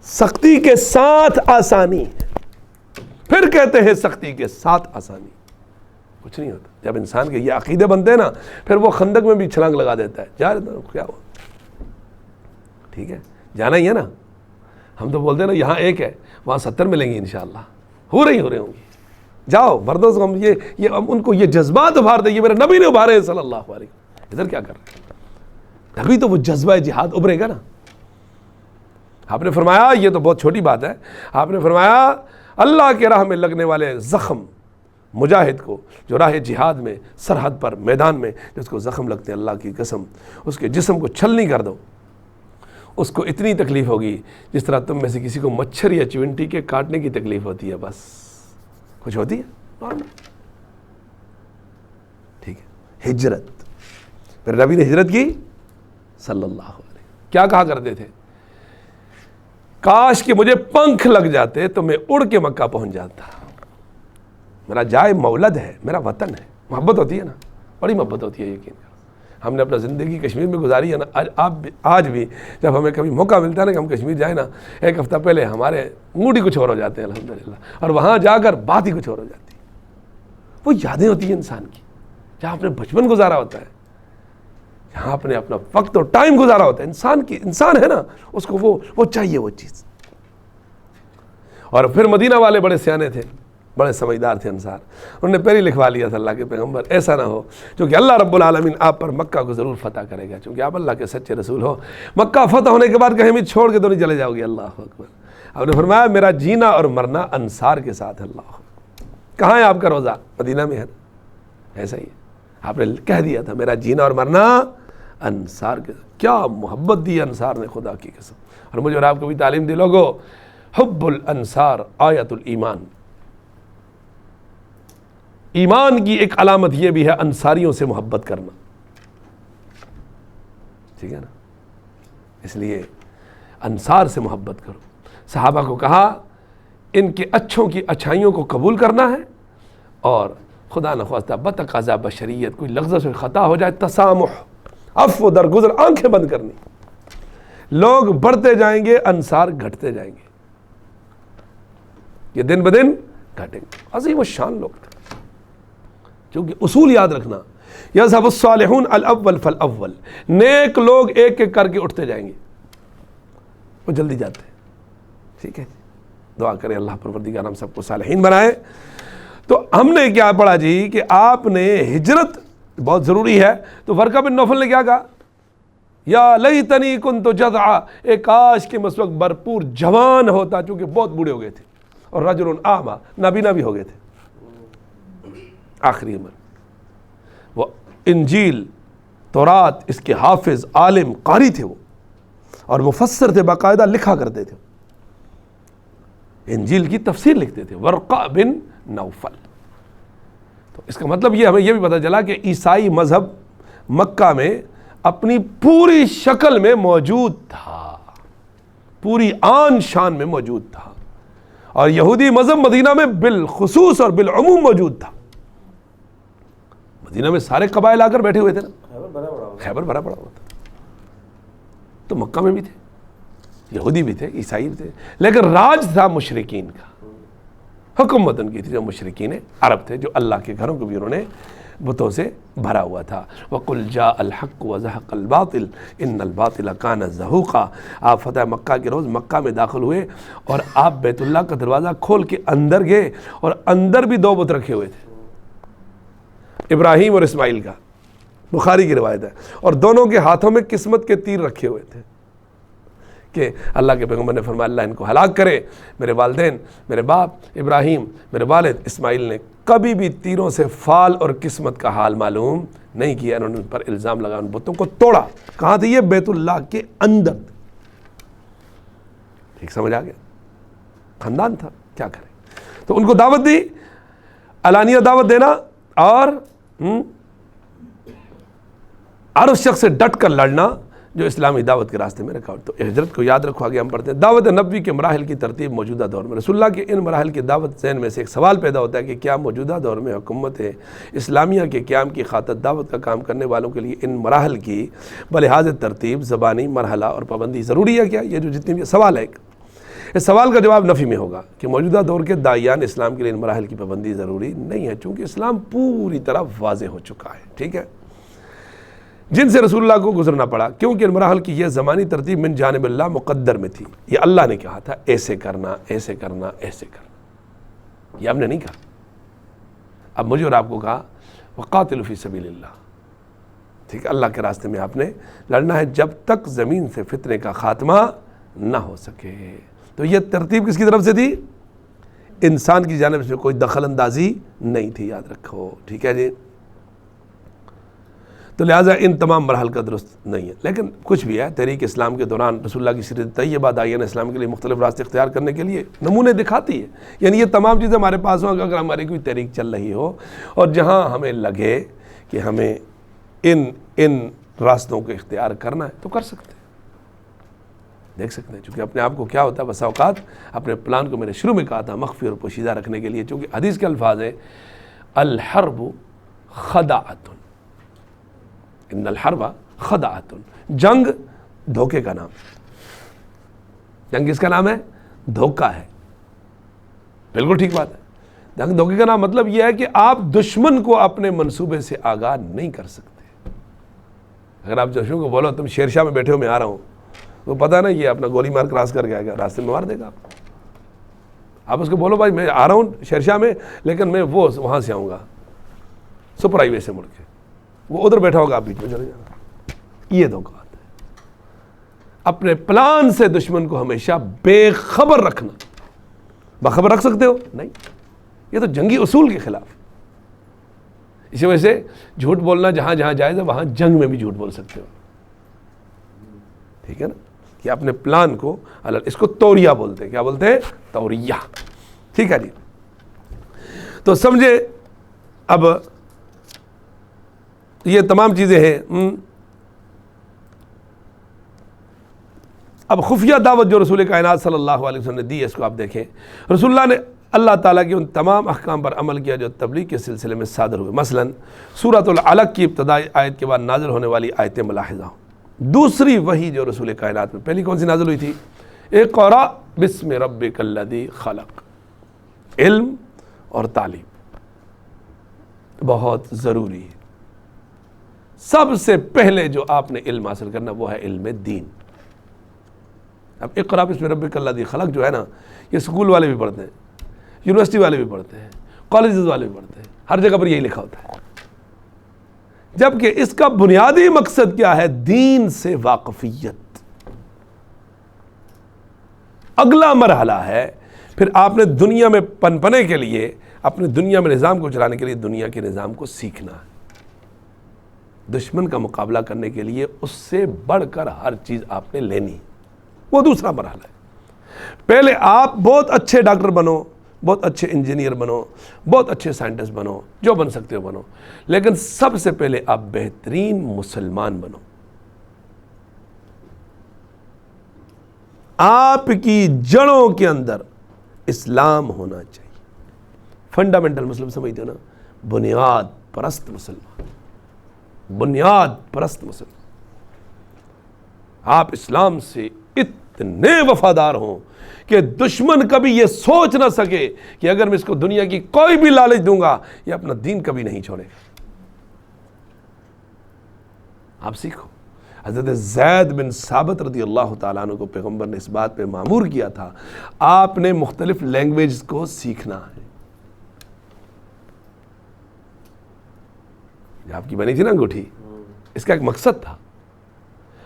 سختی کے ساتھ آسانی, پھر کہتے ہیں سختی کے ساتھ آسانی. کچھ نہیں ہوتا. جب انسان کے یہ عقیدے بنتے ہیں نا, پھر وہ خندق میں بھی چھلانگ لگا دیتا ہے. جا رہے کیا ہوا, ٹھیک ہے جانا ہی ہے نا. ہم تو بولتے ہیں نا یہاں ایک ہے, وہاں 70 ملیں گے انشاءاللہ. ہو رہی ہوں گی. جاؤ مردوں سے, ہم یہ ان کو یہ جذبات ابھار دیں. یہ میرے نبی نے ابھارے صلی اللہ علیہ وسلم. ادھر کیا کر رہے ہیں؟ تبھی تو وہ جذبہ جہاد ابھرے گا نا. آپ نے فرمایا, یہ تو بہت چھوٹی بات ہے, آپ نے فرمایا اللہ کے راہ میں لگنے والے زخم، مجاہد کو جو راہ جہاد میں سرحد پر میدان میں جس کو زخم لگتے ہیں، اللہ کی قسم اس کے جسم کو چھلنی کر دو، اس کو اتنی تکلیف ہوگی جس طرح تم میں سے کسی کو مچھر یا چونٹی کے کاٹنے کی تکلیف ہوتی ہے، بس کچھ ہوتی ہے نارمل. ٹھیک ہے. ہجرت، پھر نبی نے ہجرت کی صلی اللہ علیہ وسلم. کیا کہا کرتے تھے؟ کاش کہ مجھے پنکھ لگ جاتے تو میں اڑ کے مکہ پہنچ جاتا. میرا جائے مولد ہے، میرا وطن ہے. محبت ہوتی ہے نا، بڑی محبت ہوتی ہے. یقین ہم نے اپنا زندگی کشمیر میں گزاری ہے نا. آج بھی جب ہمیں کبھی موقع ملتا ہے نا کہ ہم کشمیر جائیں نا، ایک ہفتہ پہلے ہمارے موڈ ہی کچھ اور ہو جاتے ہیں الحمدللہ، اور وہاں جا کر بات ہی کچھ اور ہو جاتی ہے. وہ یادیں ہوتی ہیں انسان کی، جہاں آپ نے بچپن گزارا ہوتا ہے، جہاں آپ نے اپنا وقت اور ٹائم گزارا ہوتا ہے. انسان ہے نا، اس کو وہ چاہیے وہ چیز. اور پھر مدینہ والے بڑے سیانے تھے، بڑے سمجھدار تھے انصار. انہوں نے پہلے لکھوا لیا تھا اللہ کے پیغمبر ایسا نہ ہو چونکہ اللہ رب العالمین آپ پر مکہ کو ضرور فتح کرے گا، چونکہ آپ اللہ کے سچے رسول ہو. مکہ فتح ہونے کے بعد کہیں بھی چھوڑ کے تو نہیں چلے جاؤ گے. اللہ اکبر. آپ نے فرمایا میرا جینا اور مرنا انصار کے ساتھ ہے. اللہ کہاں ہے آپ کا روزہ؟ مدینہ میں ہے. ایسا ہی ہے، آپ نے کہہ دیا تھا میرا جینا اور مرنا انصار کے ساتھ. کیا محبت دی انصار نے، خدا کی قسم. اور مجھے اور آپ کو بھی تعلیم دی لوگو، حب الانصار آیت الایمان. ایمان کی ایک علامت یہ بھی ہے انصاریوں سے محبت کرنا. ٹھیک ہے نا، اس لیے انصار سے محبت کرو. صحابہ کو کہا ان کے اچھوں کی اچھائیوں کو قبول کرنا ہے، اور خدا نخواستہ بتقاضا بشریت کوئی لغزش و خطا ہو جائے تسامح، عفو درگزر، آنکھیں بند کرنی. لوگ بڑھتے جائیں گے، انصار گھٹتے جائیں گے. یہ دن بدن گھٹیں گے. عظیم الشان لوگ تھے. کیونکہ اصول یاد رکھنا، یذهب الصالحون الاول فالاول. نیک لوگ ایک ایک کر کے اٹھتے جائیں گے، وہ جلدی جاتے ہیں. ٹھیک ہے، دعا کریں اللہ پروردگار ہم سب کو صالحین بنائے. تو ہم نے کیا پڑھا جی کہ آپ نے ہجرت بہت ضروری ہے. تو ورقہ بن نوفل نے کیا کہا؟ یا لیتنی کنت جذعا، اے کاش کہ میں اس وقت بھرپور جوان ہوتا، چونکہ بہت بوڑھے ہو گئے تھے. اور رجل اعمی، نابینا بھی ہو گئے تھے آخری عمر. وہ انجیل تورات اس کے حافظ، عالم، قاری تھے وہ، اور مفسر تھے، باقاعدہ لکھا کرتے تھے. انجیل کی تفسیر لکھتے تھے. ورقہ بن نوفل. تو اس کا مطلب یہ ہمیں یہ بھی پتہ چلا کہ عیسائی مذہب مکہ میں اپنی پوری شکل میں موجود تھا، پوری آن شان میں موجود تھا. اور یہودی مذہب مدینہ میں بالخصوص اور بالعموم موجود تھا. مدینہ میں سارے قبائل آ کر بیٹھے ہوئے تھے نا، خیبر بھرا پڑا ہوا تھا. تو مکہ میں بھی تھے، یہودی بھی تھے، عیسائی بھی تھے، لیکن راج تھا مشرکین کا. حکومت ان کی تھی جو مشرکین عرب تھے، جو اللہ کے گھروں کو بھی انہوں نے بتوں سے بھرا ہوا تھا. وَقُلْ جَاءَ الْحَقُّ وَزَهَقَ الْبَاطِلُ إِنَّ الْبَاطِلَ كَانَ زَهُوقًا. آپ فتح مکہ کے روز مکہ میں داخل ہوئے اور آپ بیت اللہ کا دروازہ کھول کے اندر گئے، اور اندر بھی دو بت رکھے ہوئے تھے، ابراہیم اور اسماعیل کا، بخاری کی روایت ہے. اور دونوں کے ہاتھوں میں قسمت کے تیر رکھے ہوئے تھے کہ اللہ کے پیغمبر نے فرمایا اللہ ان کو ہلاک کرے. میرے والدین، میرے باپ ابراہیم، میرے والد اسماعیل نے کبھی بھی تیروں سے فال اور قسمت کا حال معلوم نہیں کیا. انہوں نے ان پر الزام لگا، ان بتوں کو توڑا. کہاں تھے یہ؟ بیت اللہ کے اندر. ٹھیک سمجھ آ گیا؟ خاندان تھا، کیا کریں. تو ان کو دعوت دی، علانیہ دعوت دینا، اور ہر اس شخص سے ڈٹ کر لڑنا جو اسلامی دعوت کے راستے میں رکھا. تو ہجرت کو یاد رکھو، آگے ہم پڑھتے ہیں. دعوت نبوی کے مراحل کی ترتیب موجودہ دور میں. رسول اللہ کے ان مراحل کی دعوت ذہن میں سے ایک سوال پیدا ہوتا ہے کہ کیا موجودہ دور میں حکومت اسلامیہ کے قیام کی خاطر دعوت کا کام کرنے والوں کے لیے ان مراحل کی بلحاظ ترتیب، زبانی مرحلہ اور پابندی ضروری ہے کیا؟ یہ جو جتنی بھی سوال ہے، اس سوال کا جواب نفی میں ہوگا کہ موجودہ دور کے داعیان اسلام کے لیے ان مراحل کی پابندی ضروری نہیں ہے، چونکہ اسلام پوری طرح واضح ہو چکا ہے. ٹھیک ہے، جن سے رسول اللہ کو گزرنا پڑا، کیونکہ ان مراحل کی یہ زمانی ترتیب من جانب اللہ مقدر میں تھی. یہ اللہ نے کہا تھا ایسے کرنا، ایسے کرنا، ایسے کرنا. یہ ہم نے نہیں کہا. اب مجھے اور آپ کو کہا وقاتلوا فی سبیل اللہ. ٹھیک ہے، اللہ کے راستے میں آپ نے لڑنا ہے جب تک زمین سے فتنے کا خاتمہ نہ ہو سکے. تو یہ ترتیب کس کی طرف سے تھی؟ انسان کی جانب سے کوئی دخل اندازی نہیں تھی، یاد رکھو، ٹھیک ہے جی. تو لہٰذا ان تمام مراحل کا درست نہیں ہے. لیکن کچھ بھی ہے، تحریک اسلام کے دوران رسول اللہ کی سیرت طیبہ داعیان اسلام کے لیے مختلف راستے اختیار کرنے کے لیے نمونے دکھاتی ہے. یعنی یہ تمام چیزیں ہمارے پاس ہوں، اگر ہماری کوئی تحریک چل رہی ہو اور جہاں ہمیں لگے کہ ہمیں ان راستوں کو اختیار کرنا ہے تو کر سکتے ہیں، دیکھ سکتے ہیں. چونکہ اپنے آپ کو کیا ہوتا ہے، بسا اوقات اپنے پلان کو میں نے شروع میں کہا تھا مخفی اور پوشیدہ رکھنے کے لیے، چونکہ حدیث کے الفاظ ہیں الحرب خداعۃ، ان الحرب خداعۃ، جنگ دھوکے کا نام. جنگ کس کا نام ہے؟ دھوکہ ہے. بالکل ٹھیک بات ہے. جنگ دھوکے کا نام مطلب یہ ہے کہ آپ دشمن کو اپنے منصوبے سے آگاہ نہیں کر سکتے. اگر آپ دشمن کو بولو تم شیر شاہ میں بیٹھے ہو میں آ رہا ہوں، تو پتہ نا یہ اپنا گولی مار کراس کر کے آئے گا، راستے میں مار دے گا. آپ اس کو بولو بھائی میں آ رہا ہوں شیر شاہ میں، لیکن میں وہاں سے آؤں گا سپر ہائی وے سے مڑ کے، وہ ادھر بیٹھا ہوگا، آپ بیچ میں چلے جانا. یہ دھوکہ ہے. اپنے پلان سے دشمن کو ہمیشہ بے خبر رکھنا. باخبر رکھ سکتے ہو؟ نہیں. یہ تو جنگی اصول کے خلاف. اسی وجہ سے جھوٹ بولنا جہاں جہاں جائز ہے وہاں جنگ میں بھی جھوٹ بول سکتے ہو، ٹھیک ہے نا. کہ اپنے پلان کو اس کو توریہ بولتے ہیں. کیا بولتے ہیں؟ توریہ. ٹھیک ہے جی. تو سمجھے اب یہ تمام چیزیں ہیں. اب خفیہ دعوت جو رسول کائنات صلی اللہ علیہ وسلم نے دی ہے، اس کو آپ دیکھیں. رسول اللہ نے اللہ تعالیٰ کے ان تمام احکام پر عمل کیا جو تبلیغ کے سلسلے میں صادر ہوئے. مثلا سورۃ العلق کی ابتدائی آیت کے بعد نازل ہونے والی آیتیں ملاحظہ ہوں. دوسری وحی جو رسول کائنات میں پہلی کون سی نازل ہوئی تھی؟ اقرأ بسم ربک الذی خلق. علم اور تعلیم بہت ضروری ہے. سب سے پہلے جو آپ نے علم حاصل کرنا وہ ہے علم دین. اب اقرأ بسم ربک الذی خلق جو ہے نا، یہ اسکول والے بھی پڑھتے ہیں، یونیورسٹی والے بھی پڑھتے ہیں، کالجز والے بھی پڑھتے ہیں، ہر جگہ پر یہی لکھا ہوتا ہے. جبکہ اس کا بنیادی مقصد کیا ہے؟ دین سے واقفیت. اگلا مرحلہ ہے پھر آپ نے دنیا میں پنپنے کے لیے، اپنے دنیا میں نظام کو چلانے کے لیے دنیا کے نظام کو سیکھنا ہے. دشمن کا مقابلہ کرنے کے لیے اس سے بڑھ کر ہر چیز آپ نے لینی، وہ دوسرا مرحلہ ہے. پہلے آپ بہت اچھے ڈاکٹر بنو، بہت اچھے انجینئر بنو، بہت اچھے سائنٹسٹ بنو، جو بن سکتے ہو بنو، لیکن سب سے پہلے آپ بہترین مسلمان بنو. آپ کی جڑوں کے اندر اسلام ہونا چاہیے. فنڈامنٹل مسلم سمجھتے ہو نا، بنیاد پرست مسلمان، بنیاد پرست مسلمان. آپ اسلام سے اتنے وفادار ہوں کہ دشمن کبھی یہ سوچ نہ سکے کہ اگر میں اس کو دنیا کی کوئی بھی لالچ دوں گا یہ اپنا دین کبھی نہیں چھوڑے گا. آپ سیکھو. حضرت زید بن ثابت رضی اللہ تعالیٰ عنہ کو پیغمبر نے اس بات پہ مامور کیا تھا، آپ نے مختلف لینگویج کو سیکھنا ہے. آپ کی بنی تھی نا انگوٹھی، اس کا ایک مقصد تھا.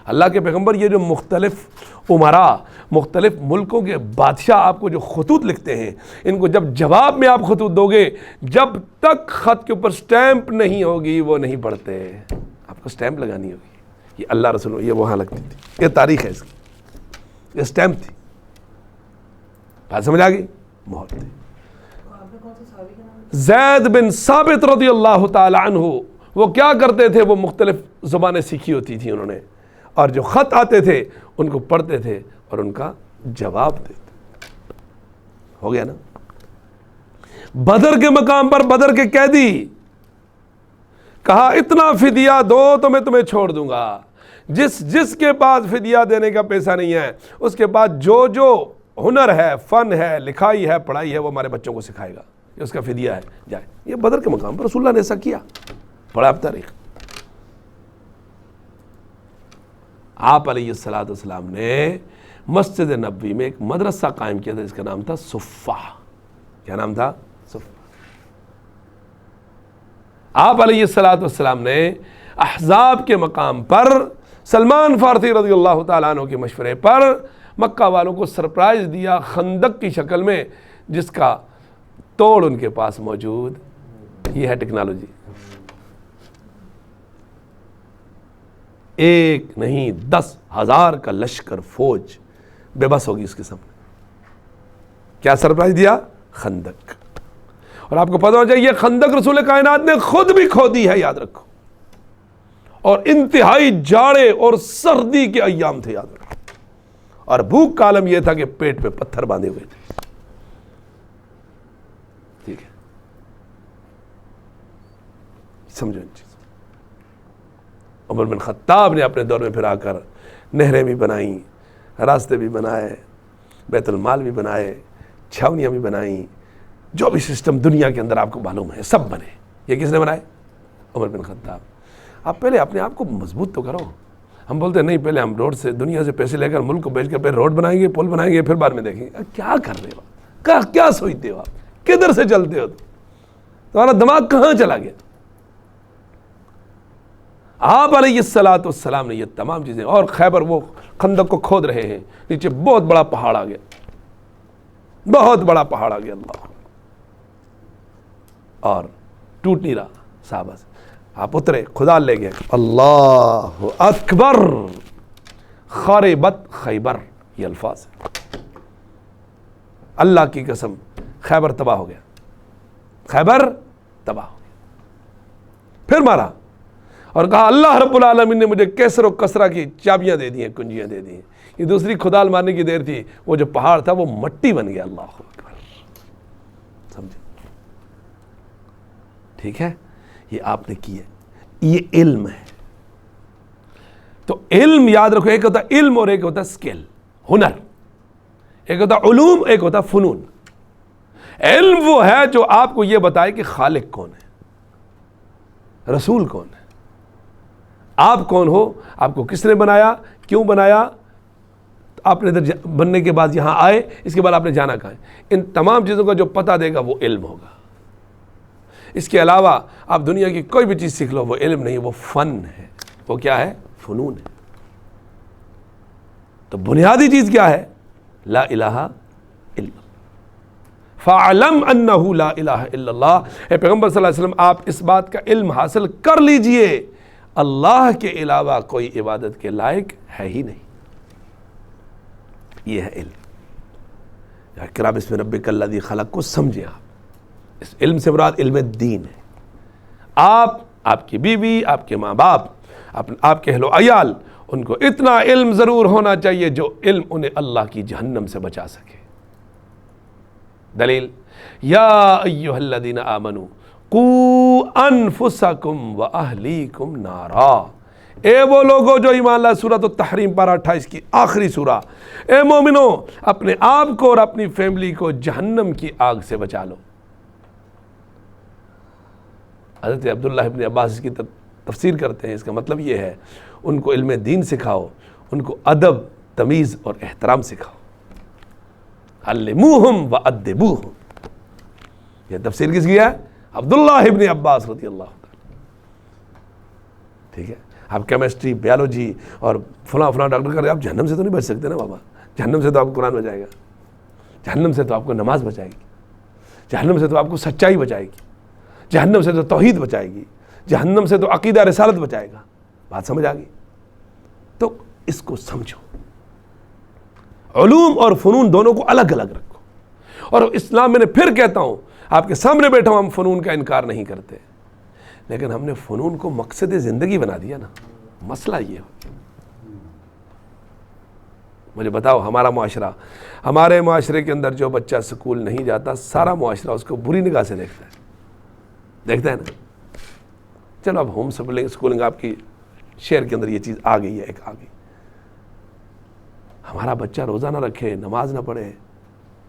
اللہ کے پیغمبر یہ جو مختلف عمراء، مختلف ملکوں کے بادشاہ آپ کو جو خطوط لکھتے ہیں، ان کو جب جواب میں آپ خطوط دو گے، جب تک خط کے اوپر سٹیمپ نہیں ہوگی وہ نہیں پڑھتے. آپ کو سٹیمپ لگانی ہوگی. یہ اللہ رسول، یہ وہاں لگتی تھی، یہ تاریخ ہے اس کی، یہ سٹیمپ تھی. بات سمجھ آ گئی؟ مہر تھی. زید بن ثابت رضی اللہ تعالی عنہ وہ کیا کرتے تھے؟ وہ مختلف زبانیں سیکھی ہوتی تھیں انہوں نے، اور جو خط آتے تھے ان کو پڑھتے تھے اور ان کا جواب دیتے. ہو گیا نا. بدر کے مقام پر بدر کے قیدی کہا اتنا فدیہ دو تو میں تمہیں چھوڑ دوں گا. جس کے پاس فدیہ دینے کا پیسہ نہیں ہے اس کے پاس جو ہنر ہے، فن ہے، لکھائی ہے، پڑھائی ہے، وہ ہمارے بچوں کو سکھائے گا، یہ اس کا فدیہ ہے، جائے. یہ بدر کے مقام پر رسول اللہ نے ایسا کیا. پڑھا آپ تاریخ. آپ علیہ السلام نے مسجد نبوی میں ایک مدرسہ قائم کیا تھا جس کا نام تھا صفہ. کیا نام تھا؟ صفہ. آپ علیہ السلام نے احزاب کے مقام پر سلمان فارسی رضی اللہ تعالیٰ عنہ کے مشورے پر مکہ والوں کو سرپرائز دیا خندق کی شکل میں، جس کا توڑ ان کے پاس موجود. یہ ہے ٹیکنالوجی. ایک نہیں 10,000 کا لشکر فوج بے بس ہوگی اس کے سامنے. کیا سرپرائز دیا؟ خندق. اور آپ کو پتہ ہونا چاہیے یہ خندق رسول کائنات نے خود بھی کھودی ہے، یاد رکھو. اور انتہائی جاڑے اور سردی کے ایام تھے، یاد رکھو. اور بھوک کا عالم یہ تھا کہ پیٹ پہ پتھر باندھے ہوئے تھے. ٹھیک ہے، سمجھو ان چیز. عمر بن خطاب نے اپنے دور میں پھر آ کر نہریں بھی بنائیں، راستے بھی بنائے، بیت المال بھی بنائے، چھاونیاں بھی بنائیں. جو بھی سسٹم دنیا کے اندر آپ کو معلوم ہے سب بنے. یہ کس نے بنائے؟ عمر بن خطاب. آپ پہلے اپنے آپ کو مضبوط تو کرو. ہم بولتے ہیں نہیں، پہلے ہم روڈ سے دنیا سے پیسے لے کر ملک کو بیچ کر پھر روڈ بنائیں گے، پل بنائیں گے، پھر بعد میں دیکھیں گے. کیا کر رہے ہو؟ کیا سوچتے ہو آپ؟ کدھر سے چلتے ہو؟ تمہارا دماغ کہاں چلا گیا؟ آپ علیہ الصلوۃ والسلام نے یہ تمام چیزیں. اور خیبر وہ خندق کو کھود رہے ہیں، نیچے بہت بڑا پہاڑ آ گیا، بہت بڑا پہاڑ آ گیا. اللہ، اور ٹوٹ نہیں رہا. صحابہ سے آپ اترے، خدا لے گئے. اللہ اکبر. خربت خیبر، یہ الفاظ ہے. اللہ کی قسم خیبر تباہ ہو گیا. خیبر تباہ ہو گیا. پھر مارا اور کہا اللہ رب العالمین نے مجھے کیسر و کسرا کی چابیاں دے دی ہیں، کنجیاں دے دی ہیں. یہ دوسری کھدال مارنے کی دیر تھی. وہ جو پہاڑ تھا وہ مٹی بن گیا. اللہ اکبر. سمجھے؟ ٹھیک ہے، یہ آپ نے کی ہے. یہ علم ہے. تو علم یاد رکھو، ایک ہوتا علم اور ایک ہوتا اسکل، ہنر. ایک ہوتا علوم، ایک ہوتا فنون. علم وہ ہے جو آپ کو یہ بتائے کہ خالق کون ہے، رسول کون ہے، آپ کون ہو، آپ کو کس نے بنایا، کیوں بنایا، آپ نے ادھر بننے کے بعد یہاں آئے، اس کے بعد آپ نے جانا کہاں ہے. ان تمام چیزوں کا جو پتہ دے گا وہ علم ہوگا. اس کے علاوہ آپ دنیا کی کوئی بھی چیز سیکھ لو، وہ علم نہیں، وہ فن ہے. وہ کیا ہے؟ فنون ہے. تو بنیادی چیز کیا ہے؟ لا الہ الا اللہ. فَاعْلَمْ أَنَّهُ لَا إِلَهَ إِلَّا اللَّهِ. اے پیغمبر صلی اللہ علیہ وسلم آپ اس بات کا علم حاصل کر لیجئے، اللہ کے علاوہ کوئی عبادت کے لائق ہے ہی نہیں. یہ ہے علم. اقرأ بسم ربک الذی خلق کو سمجھیں. آپ اس علم سے مراد علم دین ہے. آپ کی بیوی، آپ کے ماں باپ، آپ کے اہل و عیال، ان کو اتنا علم ضرور ہونا چاہیے جو علم انہیں اللہ کی جہنم سے بچا سکے. دلیل یا ایھا الذین آمنوا قوا انفسکم واہلیکم نارا. اے وہ لوگوں جو ایمان لائے، سورۃ التحریم پارہ 28 کی آخری سورہ. اے مومنو، اپنے آپ کو اور اپنی فیملی کو جہنم کی آگ سے بچا لو. حضرت عبداللہ ابن عباس اس کی تفسیر کرتے ہیں، اس کا مطلب یہ ہے ان کو علم دین سکھاؤ، ان کو ادب، تمیز اور احترام سکھاؤ. علموہم وادبوہم. یہ تفسیر کس کی ہے؟ عبداللہ ابن عباس رضی اللہ عنہ. ٹھیک ہے، آپ کیمسٹری، بیالوجی اور فلاں ڈاکٹر کر رہے، آپ جہنم سے تو نہیں بچ سکتے نا بابا. جہنم سے تو آپ کو قرآن بچائے گا، جہنم سے تو آپ کو نماز بچائے گی، جہنم سے تو آپ کو سچائی بچائے گی، جہنم سے تو توحید بچائے گی، جہنم سے تو عقیدہ رسالت بچائے گا. بات سمجھ آ گئی؟ تو اس کو سمجھو. علوم اور فنون دونوں کو الگ الگ رکھو. اور اسلام، میں نے پھر کہتا ہوں، آپ کے سامنے بیٹھا ہوں، ہم فنون کا انکار نہیں کرتے، لیکن ہم نے فنون کو مقصد زندگی بنا دیا نا. مسئلہ یہ ہو. مجھے بتاؤ، ہمارے معاشرے کے اندر جو بچہ سکول نہیں جاتا، سارا معاشرہ اس کو بری نگاہ سے دیکھتا ہے نا. چلو اب ہوم سکولنگ آپ کی شہر کے اندر یہ چیز آ گئی ہے، ایک آ گئی. ہمارا بچہ روزہ نہ رکھے، نماز نہ پڑھے،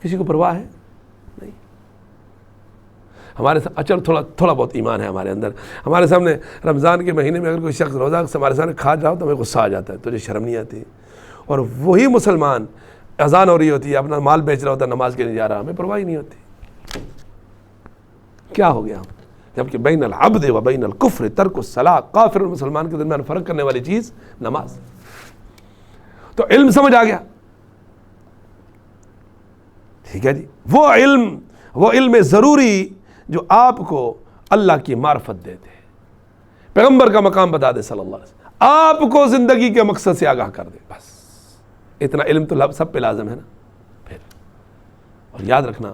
کسی کو پرواہ ہے؟ نہیں. ہمارے اچھا تھوڑا بہت ایمان ہے ہمارے اندر. ہمارے سامنے رمضان کے مہینے میں اگر کوئی شخص روزہ ہمارے سامنے کھا جاؤ تو ہمیں غصہ آ جاتا ہے، تجھے شرم نہیں آتی؟ اور وہی مسلمان اذان ہو رہی ہوتی ہے، اپنا مال بیچ رہا ہوتا ہے، نماز کے نہیں جا رہا، ہمیں پرواہ ہی نہیں ہوتی. کیا ہو گیا ہم؟ جبکہ بین العبد و بین الکفر ترک الصلاۃ. کافر اور مسلمان کے درمیان فرق کرنے والی چیز نماز. تو علم سمجھ آ گیا. ٹھیک ہے جی. وہ علم وہ علم ضروری جو آپ کو اللہ کی معرفت دے دے، پیغمبر کا مقام بتا دے صلی اللہ علیہ وسلم، آپ کو زندگی کے مقصد سے آگاہ کر دے، بس اتنا علم تو سب پہ لازم ہے نا پھر۔ اور یاد رکھنا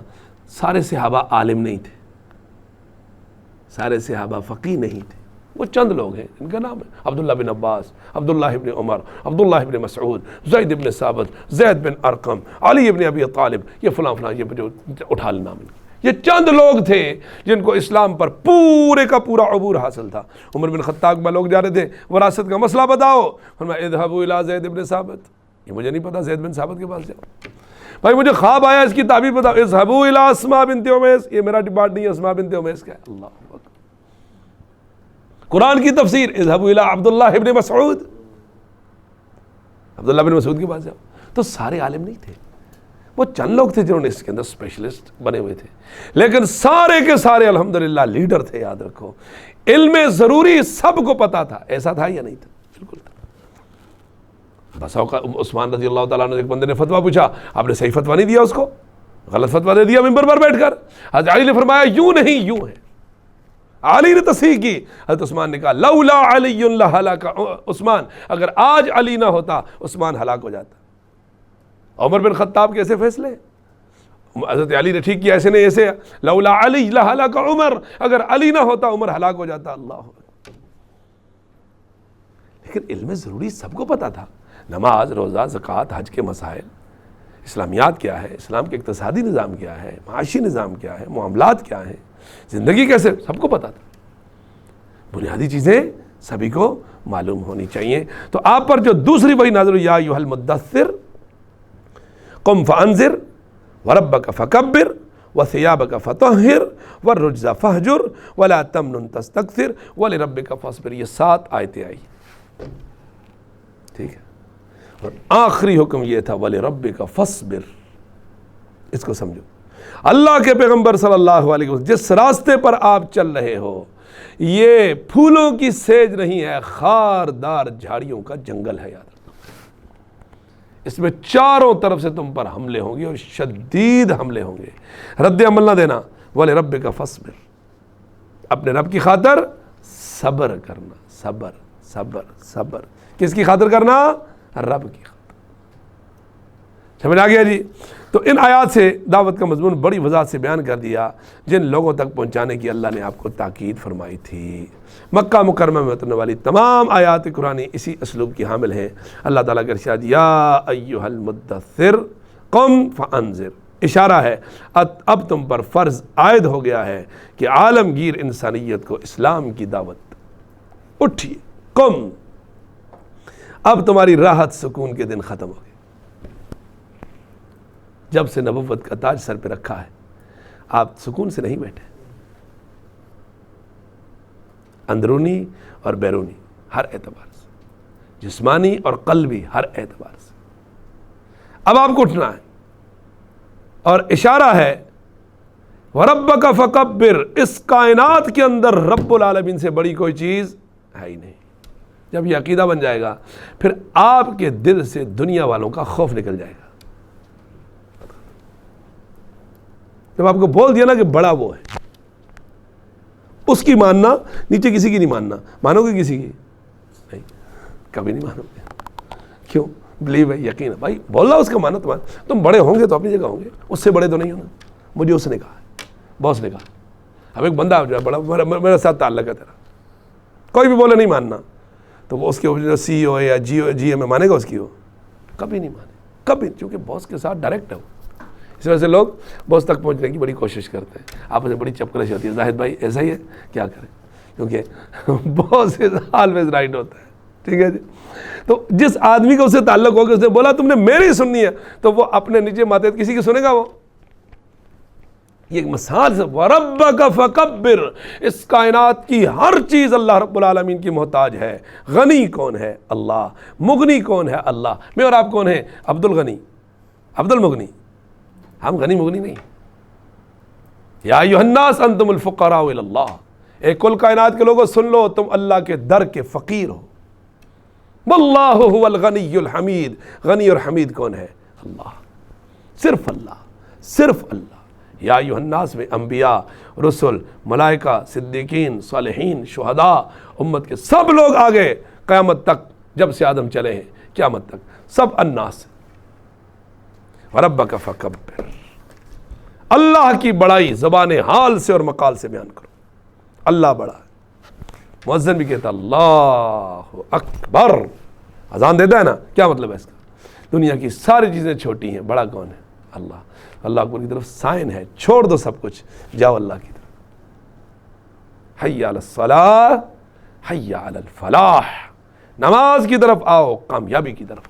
سارے صحابہ عالم نہیں تھے، سارے صحابہ فقیہ نہیں تھے، وہ چند لوگ ہیں ان کا نام ہے عبداللہ بن عباس، عبداللہ بن عمر، عبداللہ بن مسعود، زید بن ثابت، زید بن ارقم، علی بن ابی طالب، یہ فلاں یہ جو اٹھا لینا نام، یہ چند لوگ تھے جن کو اسلام پر پورے کا پورا عبور حاصل تھا۔ عمر بن خطاب میں لوگ جا رہے تھے وراثت کا مسئلہ بتاؤ، فرمایا اذهبوا الى زید بن ثابت، یہ مجھے نہیں پتا، زید بن ثابت کے پاس جاؤ۔ بھائی مجھے خواب آیا اس کی تعبیر بتاؤ، اذهبوا الى اسماء بنت امیس، یہ میرا ڈپارٹ نہیں ہے، اسماء بنت امیس کا ہے، اللہ اکبر۔ قرآن کی تفسیر اذهبوا الى عبداللہ بن مسعود، عبداللہ بن مسعود کے پاس جاؤ۔ تو سارے عالم نہیں تھے، وہ چند لوگ تھے جنہوں نے اس کے اندر اسپیشلسٹ بنے ہوئے تھے، لیکن سارے کے سارے الحمدللہ لیڈر تھے۔ یاد رکھو علم ضروری سب کو پتا تھا، ایسا تھا یا نہیں تھا؟ بالکل تھا۔ بس عثمان رضی اللہ تعالیٰ عنہ ایک بندے نے فتویٰ پوچھا، آپ نے صحیح فتویٰ نہیں دیا اس کو، غلط فتویٰ دے دیا ممبر پر بیٹھ کر۔ حضرت علی نے فرمایا یوں نہیں یوں ہے، علی نے تصحیح کی۔ حضرت عثمان نے کہا لولا علی لہلک عثمان، اگر آج علی نہ ہوتا عثمان ہلاک ہو جاتا۔ عمر بن خطاب کے ایسے فیصلے، حضرت علی نے ٹھیک کیا، ایسے نہیں ایسے، لولا علی لہلک عمر، اگر علی نہ ہوتا عمر ہلاک ہو جاتا۔ اللہ اکبر۔ لیکن علم ضروری سب کو پتا تھا، نماز، روزہ، زکوٰۃ، حج کے مسائل، اسلامیات کیا ہے، اسلام کے اقتصادی نظام کیا ہے، معاشی نظام کیا ہے، معاملات کیا ہیں، زندگی کیسے، سب کو پتا تھا۔ بنیادی چیزیں سبھی کو معلوم ہونی چاہیے۔ تو آپ پر جو دوسری وحی نازل ہوئی، یا ایھا المدثر قم فانذر وربک فکبر وثیابک فطہر والرجز فہجر ولا تمنن تستکثر ولربک فاصبر، یہ 7 آیتیں آئی، ٹھیک ہے۔ اور آخری حکم یہ تھا وَلِرَبِّكَ فَاصْبِرْ، اس کو سمجھو۔ اللہ کے پیغمبر صلی اللہ علیہ وسلم جس راستے پر آپ چل رہے ہو، یہ پھولوں کی سیج نہیں ہے، خاردار جھاڑیوں کا جنگل ہے۔ یاد رکھو اس میں چاروں طرف سے تم پر حملے ہوں گے، اور شدید حملے ہوں گے، رد عمل نہ دینا۔ وَلِرَبِّكَ فَاصْبِرْ، اپنے رب کی خاطر صبر کرنا، صبر صبر صبر، کس کی خاطر کرنا؟ رب کی خاطر۔ سمجھ آ گیا جی؟ تو ان آیات سے دعوت کا مضمون بڑی وضاحت سے بیان کر دیا، جن لوگوں تک پہنچانے کی اللہ نے آپ کو تاکید فرمائی تھی۔ مکہ مکرمہ میں اترنے والی تمام آیات قرآنی اسی اسلوب کی حامل ہیں۔ اللہ تعالیٰ کا ارشاد یا ایھا المدثر قم فانذر، اشارہ ہے اب تم پر فرض عائد ہو گیا ہے کہ عالمگیر انسانیت کو اسلام کی دعوت، اٹھیے، قم، اب تمہاری راحت سکون کے دن ختم ہو گئے۔ جب سے نبوت کا تاج سر پہ رکھا ہے، آپ سکون سے نہیں بیٹھے، اندرونی اور بیرونی ہر اعتبار سے، جسمانی اور قلبی ہر اعتبار سے۔ اب آپ کو اٹھنا ہے، اور اشارہ ہے وَرَبَّكَ فَكَبِّرْ، اس کائنات کے اندر رب العالمین سے بڑی کوئی چیز ہے ہی نہیں۔ جب یہ عقیدہ بن جائے گا، پھر آپ کے دل سے دنیا والوں کا خوف نکل جائے گا۔ جب آپ کو بول دیا نا کہ بڑا وہ ہے، اس کی ماننا، نیچے کسی کی نہیں ماننا۔ مانو گے کسی کی؟ نہیں، کبھی نہیں مانو گے۔ کیوں؟ بلیو ہے، یقین ہے۔ بھائی بول رہا اس کا مانو، تم بڑے ہوں گے تو اپنی جگہ ہوں گے، اس سے بڑے تو نہیں ہونا۔ مجھے اس نے کہا، باس نے کہا، اب ایک بندہ جو ہے بڑا میرے ساتھ تعلق ہے تیرا، کوئی بھی بولے نہیں ماننا، تو وہ اس کے جو سی او ہے یا جی ایم میں مانے گا اس کی؟ وہ کبھی نہیں مانے، کبھی، کیونکہ باس کے ساتھ ڈائریکٹ ہے وہ۔ اس وجہ سے لوگ باس تک پہنچنے کی بڑی کوشش کرتے ہیں، آپس میں بڑی چپکلش ہوتی ہے، زاہد بھائی ایسا ہی ہے، کیا کریں، کیونکہ باس از آلویز رائٹ ہوتا ہے، ٹھیک ہے جی۔ تو جس آدمی کو اس سے تعلق ہوگا، اس نے بولا تم نے میری سننی ہے، تو وہ اپنے نیچے ماتحت کسی کی سنے گا؟ وہ یہ ایک مثال سے وَرَبَّكَ فَكَبِّرْ، اس کائنات کی ہر چیز اللہ رب العالمین کی محتاج ہے۔ غنی کون ہے؟ اللہ۔ مغنی کون ہے؟ اللہ۔ میں اور آپ کون ہیں؟ عبد الغنی، عبد المغنی، ہم غنی مغنی نہیں۔ یا ایھا الناس انتم الفقراء الی اللہ، اے کل کائنات کے لوگوں سن لو، تم اللہ کے در کے فقیر ہو۔ واللہ هو الغنی الحمید، غنی اور حمید کون ہے؟ اللہ، صرف اللہ، صرف اللہ۔ یا ایھا الناس میں انبیاء، رسل، ملائکہ، صدیقین، صالحین، شہداء، امت کے سب لوگ آ گئے قیامت تک، جب سے آدم چلے ہیں قیامت تک سب الناس. وَرَبَّكَ فَكَبِّرْ، اللہ کی بڑائی زبان حال سے اور مقال سے بیان کرو. اللہ بڑا ہے. مؤذن بھی کہتا اللہ اکبر، اذان دیتا ہے نا، کیا مطلب ہے اس کا؟ دنیا کی ساری چیزیں چھوٹی ہیں، بڑا کون ہے؟ اللہ. اللہ اکبر کی طرف سائن ہے، چھوڑ دو سب کچھ، جاؤ اللہ کی طرف. حی علی الصلاۃ، حی علی الفلاح، نماز کی طرف آؤ، کامیابی کی طرف.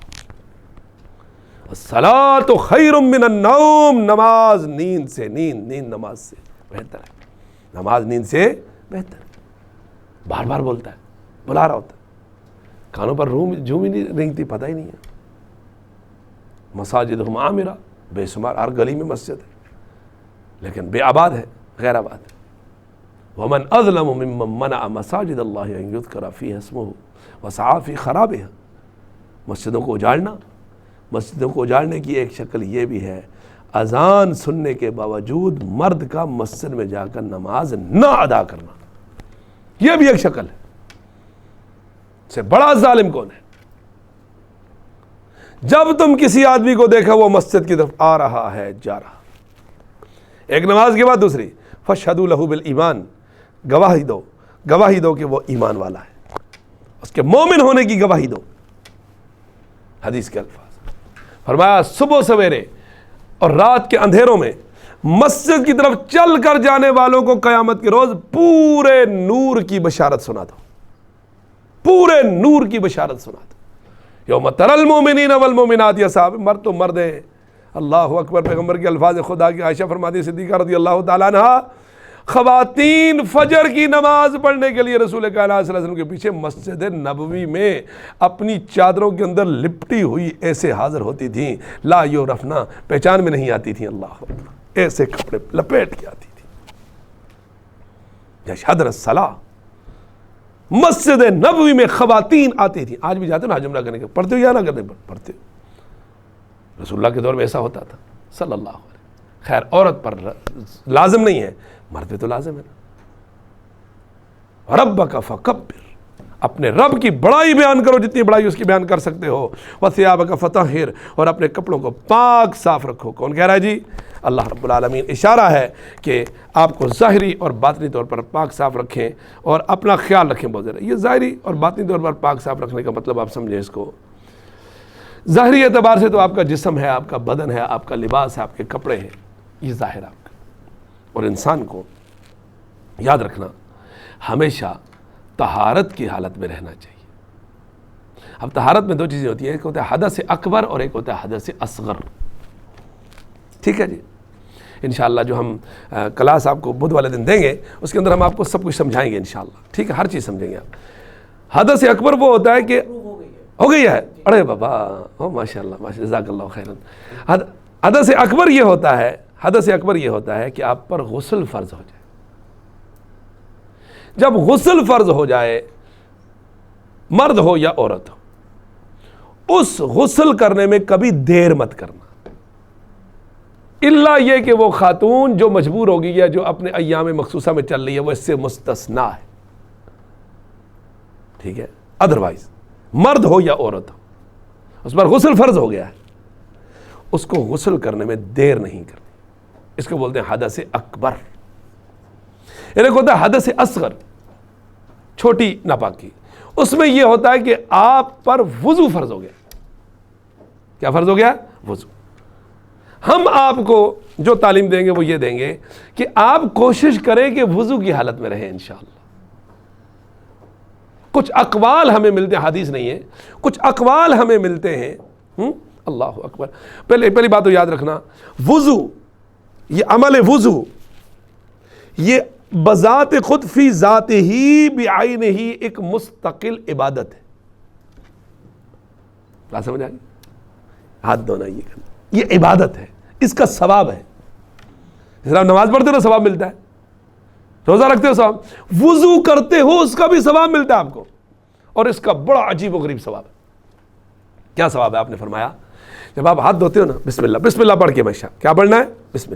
الصلاۃ خیر من النوم، نماز نیند سے، نیند نماز سے بہتر ہے. نماز نیند سے بہتر ہے. بار بار بولتا ہے، بلا رہا ہوتا ہے. کانوں پر جھوم ہی نہیں رینگتی، پتہ ہی نہیں ہے. مساجدہم عامرہ، بے شمار، ہر گلی میں مسجد ہے لیکن بے آباد ہے، غیر آباد ہے. ومن اظلم ممن منع مساجد اللہ ان یذکر فیہا اسمہ وسعی فی خرابہا. مسجدوں کو اجاڑنا، مسجدوں کو اجاڑنے کی ایک شکل یہ بھی ہے اذان سننے کے باوجود مرد کا مسجد میں جا کر نماز نہ ادا کرنا. یہ بھی ایک شکل ہے. سے بڑا ظالم کون ہے؟ جب تم کسی آدمی کو دیکھا وہ مسجد کی طرف آ رہا ہے، جا رہا، ایک نماز کے بعد دوسری، فاشہدوا لہ بالایمان، گواہی دو کہ وہ ایمان والا ہے، اس کے مومن ہونے کی گواہی دو. حدیث کے الفاظ فرمایا صبح سویرے اور رات کے اندھیروں میں مسجد کی طرف چل کر جانے والوں کو قیامت کے روز پورے نور کی بشارت سنا دو، پورے نور کی بشارت سنا دو. یوم تری المؤمنین والمؤمنات، یا صاحب مرد تو مرد ہیں. اللہ اکبر. پیغمبر کے الفاظ خدا کی. عائشہ فرماتی صدیقہ رضی اللہ تعالیٰ عنہ، خواتین فجر کی نماز پڑھنے کے لیے رسول کائنات صلی اللہ علیہ وسلم کے پیچھے مسجد نبوی میں اپنی چادروں کے اندر لپٹی ہوئی ایسے حاضر ہوتی تھیں، لا یعرفنا، پہچان میں نہیں آتی تھیں. اللہ اکبر. ایسے کپڑے لپیٹ کے آتی تھی. یشہدن الصلاۃ، مسجد نبوی میں خواتین آتی تھیں. آج بھی جاتے نا حج عمرہ کرنے کے، پڑھتے ہو یا نہ کرنے پر پڑھتے ہو. رسول اللہ کے دور میں ایسا ہوتا تھا صلی اللہ علیہ وسلم. خیر عورت پر لازم نہیں ہے، مرد پہ تو لازم ہے نا. ربک فکبر، اپنے رب کی بڑائی بیان کرو جتنی بڑائی اس کی بیان کر سکتے ہو. وثیابک فطہر، اور اپنے کپڑوں کو پاک صاف رکھو. کون کہہ رہا ہے جی؟ اللہ رب العالمین. اشارہ ہے کہ آپ کو ظاہری اور باطنی طور پر پاک صاف رکھیں اور اپنا خیال رکھیں. بہت زیادہ یہ ظاہری اور باطنی طور پر پاک صاف رکھنے کا مطلب آپ سمجھیں اس کو. ظاہری اعتبار سے تو آپ کا جسم ہے، آپ کا بدن ہے، آپ کا لباس ہے، آپ کے کپڑے ہیں، یہ ظاہر آپ کا. اور انسان کو یاد رکھنا ہمیشہ طہارت کی حالت میں رہنا چاہیے. اب طہارت میں دو چیزیں ہوتی ہیں، ایک ہوتا ہے حدث اکبر اور ایک ہوتا ہے حدث اصغر. ٹھیک ہے جی. انشاءاللہ جو ہم کلاس آپ کو بدھ والے دن دیں گے اس کے اندر ہم آپ کو سب کچھ سمجھائیں گے انشاءاللہ. ٹھیک ہے، ہر چیز سمجھیں گے آپ. حدث اکبر وہ ہوتا ہے کہ ہو گئی ہے، ارے بابا ماشاءاللہ ماشاءاللہ جزاک اللہ خیرا. حدث اکبر یہ ہوتا ہے، حدث اکبر یہ ہوتا ہے کہ آپ پر غسل فرض ہو جائے. جب غسل فرض ہو جائے، مرد ہو یا عورت ہو، اس غسل کرنے میں کبھی دیر مت کرنا، الا یہ کہ وہ خاتون جو مجبور ہوگی یا جو اپنے ایام مخصوصہ میں چل رہی ہے وہ اس سے مستثنیٰ ہے. ٹھیک ہے. ادروائز مرد ہو یا عورت ہو، اس پر غسل فرض ہو گیا ہے، اس کو غسل کرنے میں دیر نہیں کرنی. اس کو بولتے ہیں حدث اکبر. ایک ہوتا ہے حدث اصغر، چھوٹی ناپاکی. اس میں یہ ہوتا ہے کہ آپ پر وضو فرض ہو گیا. کیا فرض ہو گیا؟ وضو. ہم آپ کو جو تعلیم دیں گے وہ یہ دیں گے کہ آپ کوشش کریں کہ وضو کی حالت میں رہیں انشاءاللہ. کچھ اقوال ہمیں ملتے ہیں، حدیث نہیں ہے، کچھ اقوال ہمیں ملتے ہیں. اللہ اکبر. پہلی بات تو یاد رکھنا، وضو، یہ عمل وضو، یہ بذات خود فی ذات ہی بعین ہی ایک مستقل عبادت ہے. کیا سمجھ آئی؟ ہاتھ دھونا یہ کرنا، یہ عبادت ہے، اس کا ثواب ہے. جس طرح نماز پڑھتے ہو ثواب ملتا ہے، روزہ رکھتے ہو ثواب، وضو کرتے ہو اس کا بھی ثواب ملتا ہے آپ کو. اور اس کا بڑا عجیب و غریب ثواب ہے. کیا ثواب ہے؟ آپ نے فرمایا جب آپ ہاتھ دھوتے ہو نا بسم اللہ پڑھ کے ہمیشہ کیا پڑھنا ہے؟ بسم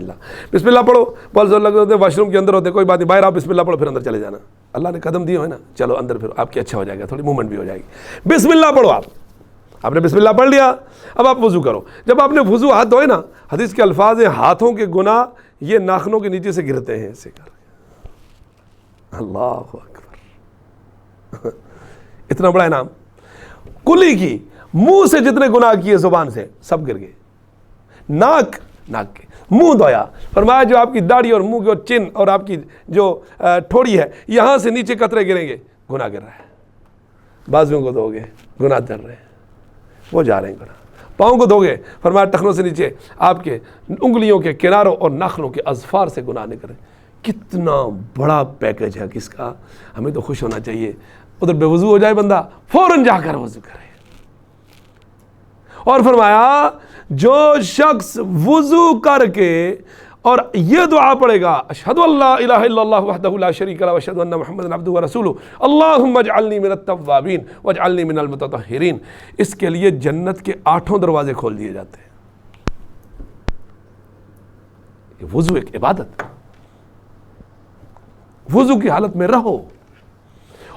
اللہ پڑھو. بہت زور لگ ہوتے ہیں واش روم کے اندر ہوتے کوئی بات نہیں باہر آپ بسم اللہ پڑھو پھر اندر چلے جانا. اللہ نے قدم دیے ہوئے نا چلو اندر پھر آپ کی اچھا ہو جائے گا تھوڑی موومنٹ بھی ہو جائے گی. بسم اللہ پڑھو. آپ نے بسم اللہ پڑھ لیا اب آپ وضو کرو. جب آپ نے وضو ہاتھ دھوئے نا حدیث کے الفاظ ہیں ہاتھوں کے گناہ یہ ناخنوں کے نیچے سے گرتے ہیں ایسے کر. اللہ اکبر اتنا بڑا انعام. کلی کی منہ سے جتنے گناہ کیے زبان سے سب گر گئے. ناک کے منہ دھویا فرمایا جو آپ کی داڑھی اور منہ کے اور چن اور آپ کی جو ٹھوڑی ہے یہاں سے نیچے قطرے گریں گے گناہ گر رہا ہے. بازوؤں کو دھو گے گناہ ڈر رہے ہیں وہ جا رہے ہیں گناہ. پاؤں کو دھو گے فرمایا ٹخنوں سے نیچے آپ کے انگلیوں کے کناروں اور ناخنوں کے اظفار سے گناہ نکل رہے. کتنا بڑا پیکج ہے کس کا. ہمیں تو خوش ہونا چاہیے. ادھر بے وضو ہو جائے بندہ فوراً جا کر وضو کرے. اور فرمایا جو شخص وضو کر کے اور یہ دعا پڑھے گا اشہد ان لا الہ الا اللہ وحدہ لا شریک لہ واشہد ان محمدا عبدہ ورسولہ اللہم اجعلنی من التوابین واجعلنی من المتطہرین، اس کے لیے جنت کے 8 دروازے کھول دیے جاتے ہیں. یہ وضو ایک عبادت. وضو کی حالت میں رہو.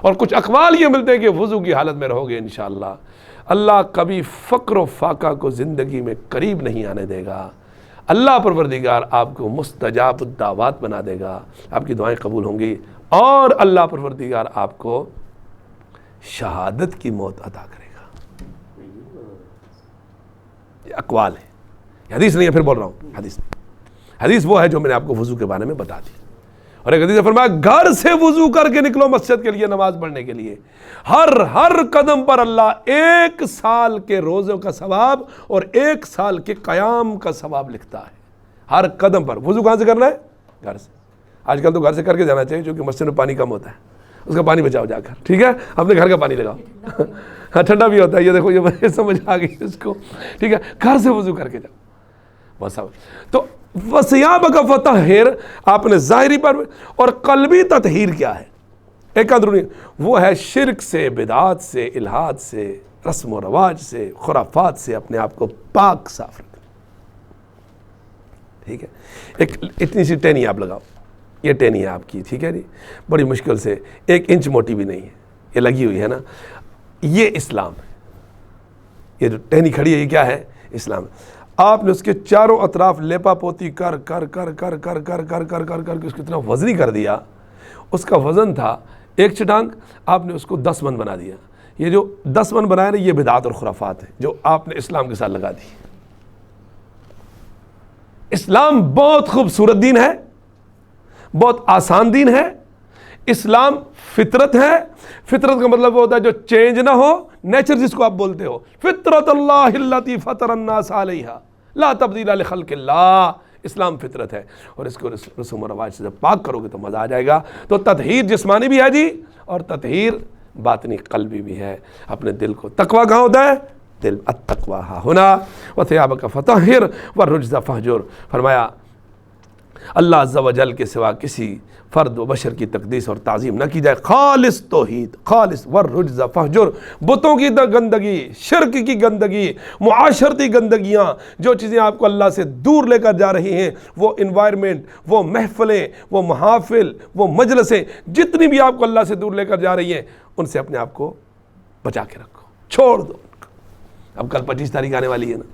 اور کچھ اقوال یہ ملتے ہیں کہ وضو کی حالت میں رہو گے انشاءاللہ اللہ کبھی فقر و فاقہ کو زندگی میں قریب نہیں آنے دے گا. اللہ پروردگار آپ کو مستجاب الدعوات بنا دے گا. آپ کی دعائیں قبول ہوں گی اور اللہ پروردگار آپ کو شہادت کی موت عطا کرے گا. یہ اقوال ہے، یہ حدیث نہیں ہے. پھر بول رہا ہوں حدیث وہ ہے جو میں نے آپ کو وضو کے بارے میں بتا دی. اور ایک حدیث میں فرمایا گھر سے وضو کر کے نکلو مسجد کے لیے نماز پڑھنے کے لیے. ہر قدم پر اللہ 1 سال کے روزوں کا ثواب اور 1 سال کے قیام کا ثواب لکھتا ہے. ہر قدم پر. وضو کہاں سے کرنا ہے؟ گھر سے. آج کل تو گھر سے کر کے جانا چاہیے کیونکہ مسجد میں پانی کم ہوتا ہے. اس کا پانی بچاؤ جا کر. ٹھیک ہے اپنے گھر کا پانی لگاؤ. ہاں ٹھنڈا بھی ہوتا ہے. یہ دیکھو یہ سمجھ آ گئی اس کو. ٹھیک ہے گھر سے وضو کر کے جاؤ بس. تو وَثِيَابَكَ فَطَهِّرْ آپ نے ظاہری پر. اور قلبی تطہیر کیا ہے؟ ایک اندرونی وہ ہے شرک سے، بدعات سے، الہاد سے، رسم و رواج سے، خرافات سے اپنے آپ کو پاک صاف رکھنا. ٹھیک ہے ایک اتنی سی ٹینی آپ لگاؤ. یہ ٹینی ہے آپ کی. ٹھیک ہے جی بڑی مشکل سے 1 انچ موٹی بھی نہیں ہے یہ لگی ہوئی ہے نا. یہ اسلام ہے. یہ جو ٹینی کھڑی ہے یہ کیا ہے؟ اسلام. آپ نے اس کے چاروں اطراف لیپا پوتی کر کے اس کو اتنا وزنی کر دیا. اس کا وزن تھا 1 چٹانگ آپ نے اس کو 10 من بنا دیا. یہ جو 10 من بنایا نا یہ بدعات اور خرافات ہیں جو آپ نے اسلام کے ساتھ لگا دی. اسلام بہت خوبصورت دین ہے، بہت آسان دین ہے. اسلام فطرت ہے. فطرت کا مطلب ہوتا ہے جو چینج نہ ہو، نیچر جس کو آپ بولتے ہو. فطرت اللہ التی فطر الناس علیہا لا تبدیل لخلق اللہ. اسلام فطرت ہے اور اس کو رسم و رواج سے جب پاک کرو گے تو مزہ آ جائے گا. تو تطہیر جسمانی بھی ہے جی اور تطہیر باطنی قلبی بھی ہے. اپنے دل کو تقویٰ کہاں ہوتا ہے؟ دل. التقویٰ ہا ہنا وثیابک فطہر والرجز فہجر. فرمایا اللہ عز و جل کے سوا کسی فرد و بشر کی تقدیس اور تعظیم نہ کی جائے. خالص توحید، خالص والرجز فہجر. بتوں کی گندگی، شرک کی گندگی، معاشرتی گندگیاں، جو چیزیں آپ کو اللہ سے دور لے کر جا رہی ہیں، وہ انوائرمنٹ، وہ محفلیں، وہ محافل، وہ مجلسیں، جتنی بھی آپ کو اللہ سے دور لے کر جا رہی ہیں ان سے اپنے آپ کو بچا کے رکھو، چھوڑ دو. اب کل 25 تاریخ آنے والی ہے نا.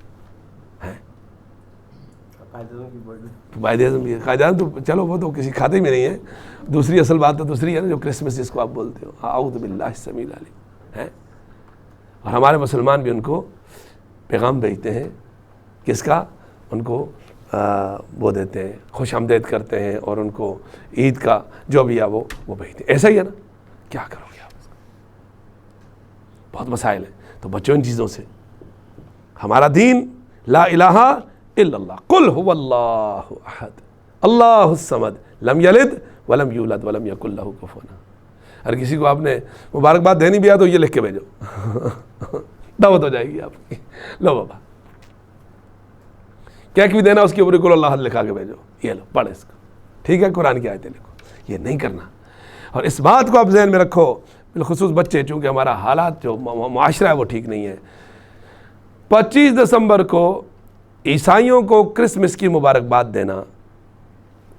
قائد اعظم بھی ہے. قائد اعظم تو چلو وہ تو کسی کھاتے میں نہیں ہے. دوسری اصل بات تو دوسری ہے نا جو کرسمس جس کو آپ بولتے ہو. اعوذ باللہ السمیع العلیم ہے. اور ہمارے مسلمان بھی ان کو پیغام بھیجتے ہیں. کس کا؟ ان کو وہ دیتے ہیں، خوش آمدید کرتے ہیں اور ان کو عید کا جو بھی ہے وہ بھیجتے ہیں. ایسا ہی ہے نا. کیا کرو گے آپ؟ بہت مسائل ہیں. تو بچوں ان چیزوں سے. ہمارا دین لا الہ الا اللہ. قل هو اللہ احد اللہ الصمد لم یلد ولم یولد ولم یکن لہ کفوا احد. اگر کسی کو آپ نے مبارکباد دینی بھی ہے تو یہ لکھ کے بھیجو. دعوت ہو جائے گی آپ کی. لو بابا کیک بھی دینا اس کے اوپر قل اللہ احد لکھا کے بھیجو. یہ لو پڑھ اس کو. ٹھیک ہے قرآن کی آیتیں لکھو. یہ نہیں کرنا. اور اس بات کو آپ ذہن میں رکھو بالخصوص بچے، چونکہ ہمارا حالات جو معاشرہ ہے وہ ٹھیک نہیں ہے. 25 دسمبر کو عیسائیوں کو کرسمس کی مبارکباد دینا،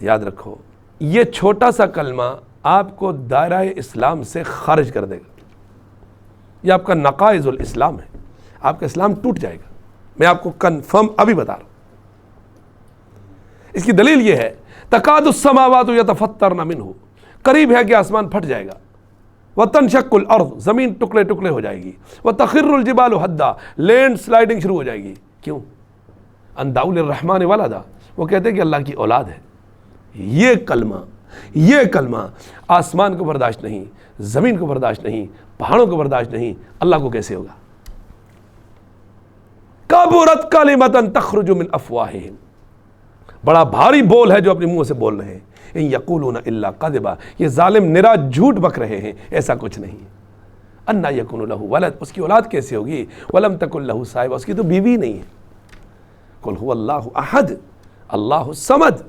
یاد رکھو یہ چھوٹا سا کلمہ آپ کو دائرہ اسلام سے خارج کر دے گا. یہ آپ کا نقائض الاسلام ہے، آپ کا اسلام ٹوٹ جائے گا. میں آپ کو کنفرم ابھی بتا رہا ہوں. اس کی دلیل یہ ہے تکاد السماوات یتفطرن منہ، قریب ہے کہ آسمان پھٹ جائے گا. وتنشق الارض، زمین ٹکڑے ٹکڑے ہو جائے گی. وتخر الجبال ہدا، لینڈ سلائڈنگ شروع ہو جائے گی. کیوں؟ ان دعوا للرحمن ولدا، وہ کہتے ہیں کہ اللہ کی اولاد ہے. یہ کلمہ آسمان کو برداشت نہیں، زمین کو برداشت نہیں، پہاڑوں کو برداشت نہیں، اللہ کو کیسے ہوگا؟ کبرت کلمۃ تخرج من افواہہم، بڑا بھاری بول ہے جو اپنے منہ سے بول رہے ہیں. ان یقولون الا کذبا، یہ ظالم نرا جھوٹ بک رہے ہیں، ایسا کچھ نہیں. انا یکون لہ ولد، اس کی اولاد کیسے ہوگی؟ ولم تکن لہ صاحبہ، اس کی تو بیوی نہیں ہے. قل هو اللہ احد اللہ الصمد.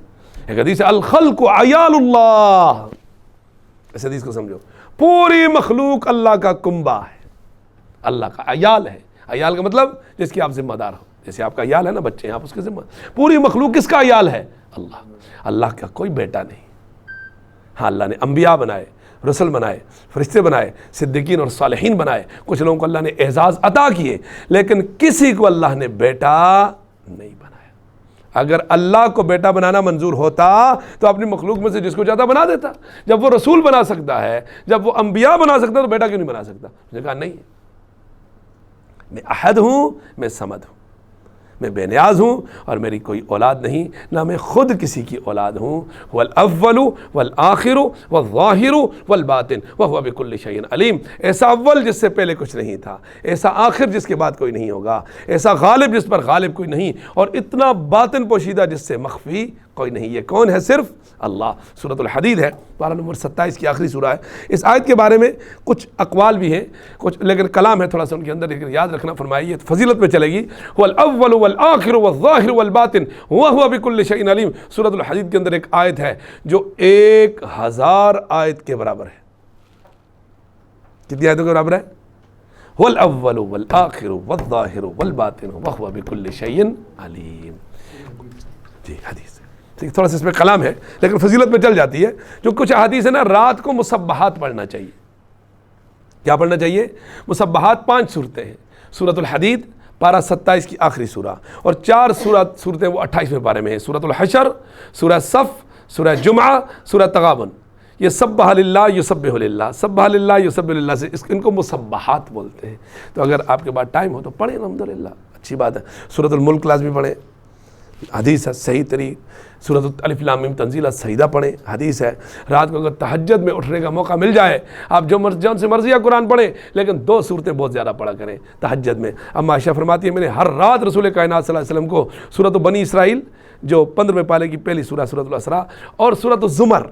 ایک حدیث ہے الخلق عیال اللہ، اس حدیث کو سمجھو. پوری مخلوق اللہ کا کنبہ ہے، اللہ کا عیال ہے. عیال کا مطلب جس کی آپ ذمہ دار ہو. جیسے آپ کا عیال ہے نا، بچے ہیں، آپ اس کے ذمہ. پوری مخلوق کس کا عیال ہے؟ اللہ. اللہ کا کوئی بیٹا نہیں. ہاں اللہ نے انبیاء بنائے، رسل بنائے، فرشتے بنائے، صدیقین اور صالحین بنائے، کچھ لوگوں کو اللہ نے اعزاز عطا کیے، لیکن کسی کو اللہ نے بیٹا نہیں بنایا. اگر اللہ کو بیٹا بنانا منظور ہوتا تو اپنی مخلوق میں سے جس کو چاہتا بنا دیتا. جب وہ رسول بنا سکتا ہے، جب وہ انبیاء بنا سکتا ہے، تو بیٹا کیوں نہیں بنا سکتا؟ اس نے کہا نہیں، میں احد ہوں، میں صمد ہوں، میں بے نیاز ہوں اور میری کوئی اولاد نہیں، نہ میں خود کسی کی اولاد ہوں. والاول والآخر والظاہر والباطن وہو بکل شیء علیم. ایسا اول جس سے پہلے کچھ نہیں تھا، ایسا آخر جس کے بعد کوئی نہیں ہوگا، ایسا غالب جس پر غالب کوئی نہیں، اور اتنا باطن پوشیدہ جس سے مخفی کوئی نہیں. یہ کون ہے؟ صرف اللہ. سورۃ الحدید ہے، پارہ نمبر 27 کی آخری سورہ ہے. اس آیت کے بارے میں کچھ اقوال بھی ہیں، کچھ لیکن کلام ہے تھوڑا سا ان کے اندر، لیکن یاد رکھنا فرمائیے فضیلت میں چلے گی. والاول والآخر والظاہر والباطن وہو بکل شیء علیم. سورۃ الحدید کے اندر ایک آیت ہے جو 1000 آیت کے برابر ہے. کتنی آیتوں کے برابر ہے؟ والاول والآخر والظاہر والباطن وہو بکل شیء علیم. جی حدیث تھوڑا سا اس میں کلام ہے لیکن فضیلت میں چل جاتی ہے. جو کچھ احادیث ہے نا، رات کو مسبحات پڑھنا چاہیے. کیا پڑھنا چاہیے؟ مسبحات. 5 صورتیں ہیں. سورۃ الحدید پارہ 27 کی آخری سورہ، اور 4 صورتیں وہ 28ویں پارے میں ہیں. سورۃ الحشر، سورہ صف، سورہ جمعہ، سورہ تغابن. یہ سبح للہ یسبح للہ، سبح للہ یسبح للہ سے ان کو مسبحات بولتے ہیں. تو اگر آپ کے پاس ٹائم ہو تو پڑھیں، الحمدللہ اچھی بات ہے. سورۃ الملک لازمی پڑھیں، حدیث ہے صحیح طریق. سورۃ الف لام میم تنزیل السجدہ پڑھیں، حدیث ہے. رات کو اگر تہجد میں اٹھنے کا موقع مل جائے، آپ جون سے مرضی قرآن پڑھیں، لیکن 2 صورتیں بہت زیادہ پڑھا کریں تہجد میں. اما عائشہ فرماتی ہے میں نے ہر رات رسول کائنات صلی اللہ علیہ وسلم کو سورۃ بنی اسرائیل جو 15ویں پارے کی پہلی سورہ سورۃ الاسراء، اور سورۃ الزمر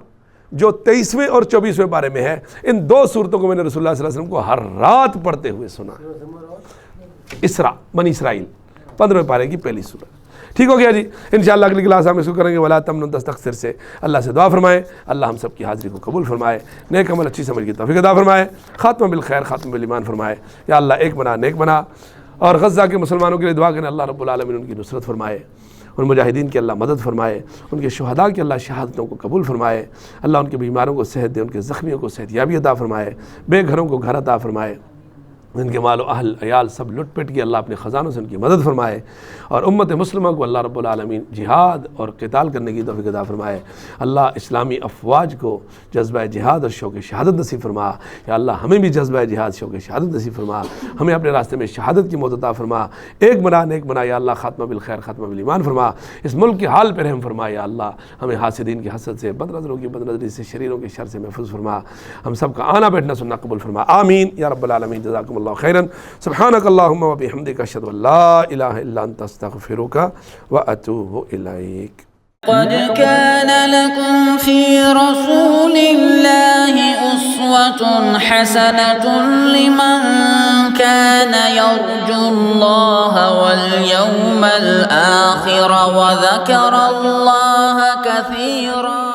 جو 23ویں اور 24ویں پارے میں ہے، ان 2 صورتوں کو میں نے رسول اللہ صلی اللہ علیہ وسلم کو ہر رات پڑھتے ہوئے سنا. اسراء، بنی اسرائیل 15ویں پارے کی پہلی سورہ. ٹھیک ہو گیا جی. انشاءاللہ اگلی کلاس ہم اس کو کریں گے ولا تمنن تستکثر سے. اللہ سے دعا فرمائیں اللہ ہم سب کی حاضری کو قبول فرمائے، نیک عمل اچھی سمجھ کی توفیق عطا فرمائے، خاتمہ بالخیر خاتمہ بالایمان فرمائے. یا اللہ ایک بنا نیک بنا. اور غزہ کے مسلمانوں کے لیے دعا کریں اللہ رب العالمین ان کی نصرت فرمائے، ان مجاہدین کی اللہ مدد فرمائے، ان کے شہداء کی اللہ شہادتوں کو قبول فرمائے. اللہ ان کے بیماروں کو صحت دے، ان کے زخمیوں کو صحت یابی عطا فرمائے، بے گھروں کو گھر عطا فرمائے، ان کے مال و اہل عیال سب لٹ پٹ کے اللہ اپنے خزانوں سے ان کی مدد فرمائے. اور امت مسلمہ کو اللہ رب العالمین جہاد اور قتال کرنے کی توفیق عطا فرمائے. اللہ اسلامی افواج کو جذبہ جہاد اور شوق شہادت نصیب فرما. یا اللہ ہمیں بھی جذبہ جہاد شوق شہادت نصیب فرما، ہمیں اپنے راستے میں شہادت کی موت عطا فرما. ایک بنا نیک بنا. یا اللہ خاتمہ بالخیر خاتمہ بالایمان فرما. اس ملک کے حال پہ رحم فرما. یا اللہ ہمیں حاسدین کی حسد سے، بد نظروں کی بد نظری سے، شریروں کے شر سے محفوظ فرما. ہم سب کا آنا بیٹھنا سننا قبول فرما. آمین یا رب العالمین. جزاکم اللہ خیرا. سبحانک اللہم و بحمدک اشہد ان لا الہ الا انت استغفرک واتوب الیک. قد كان لكم في رسول الله أسوة حسنة لمن كان يرجو الله واليوم الآخر وذكر الله كثيرا.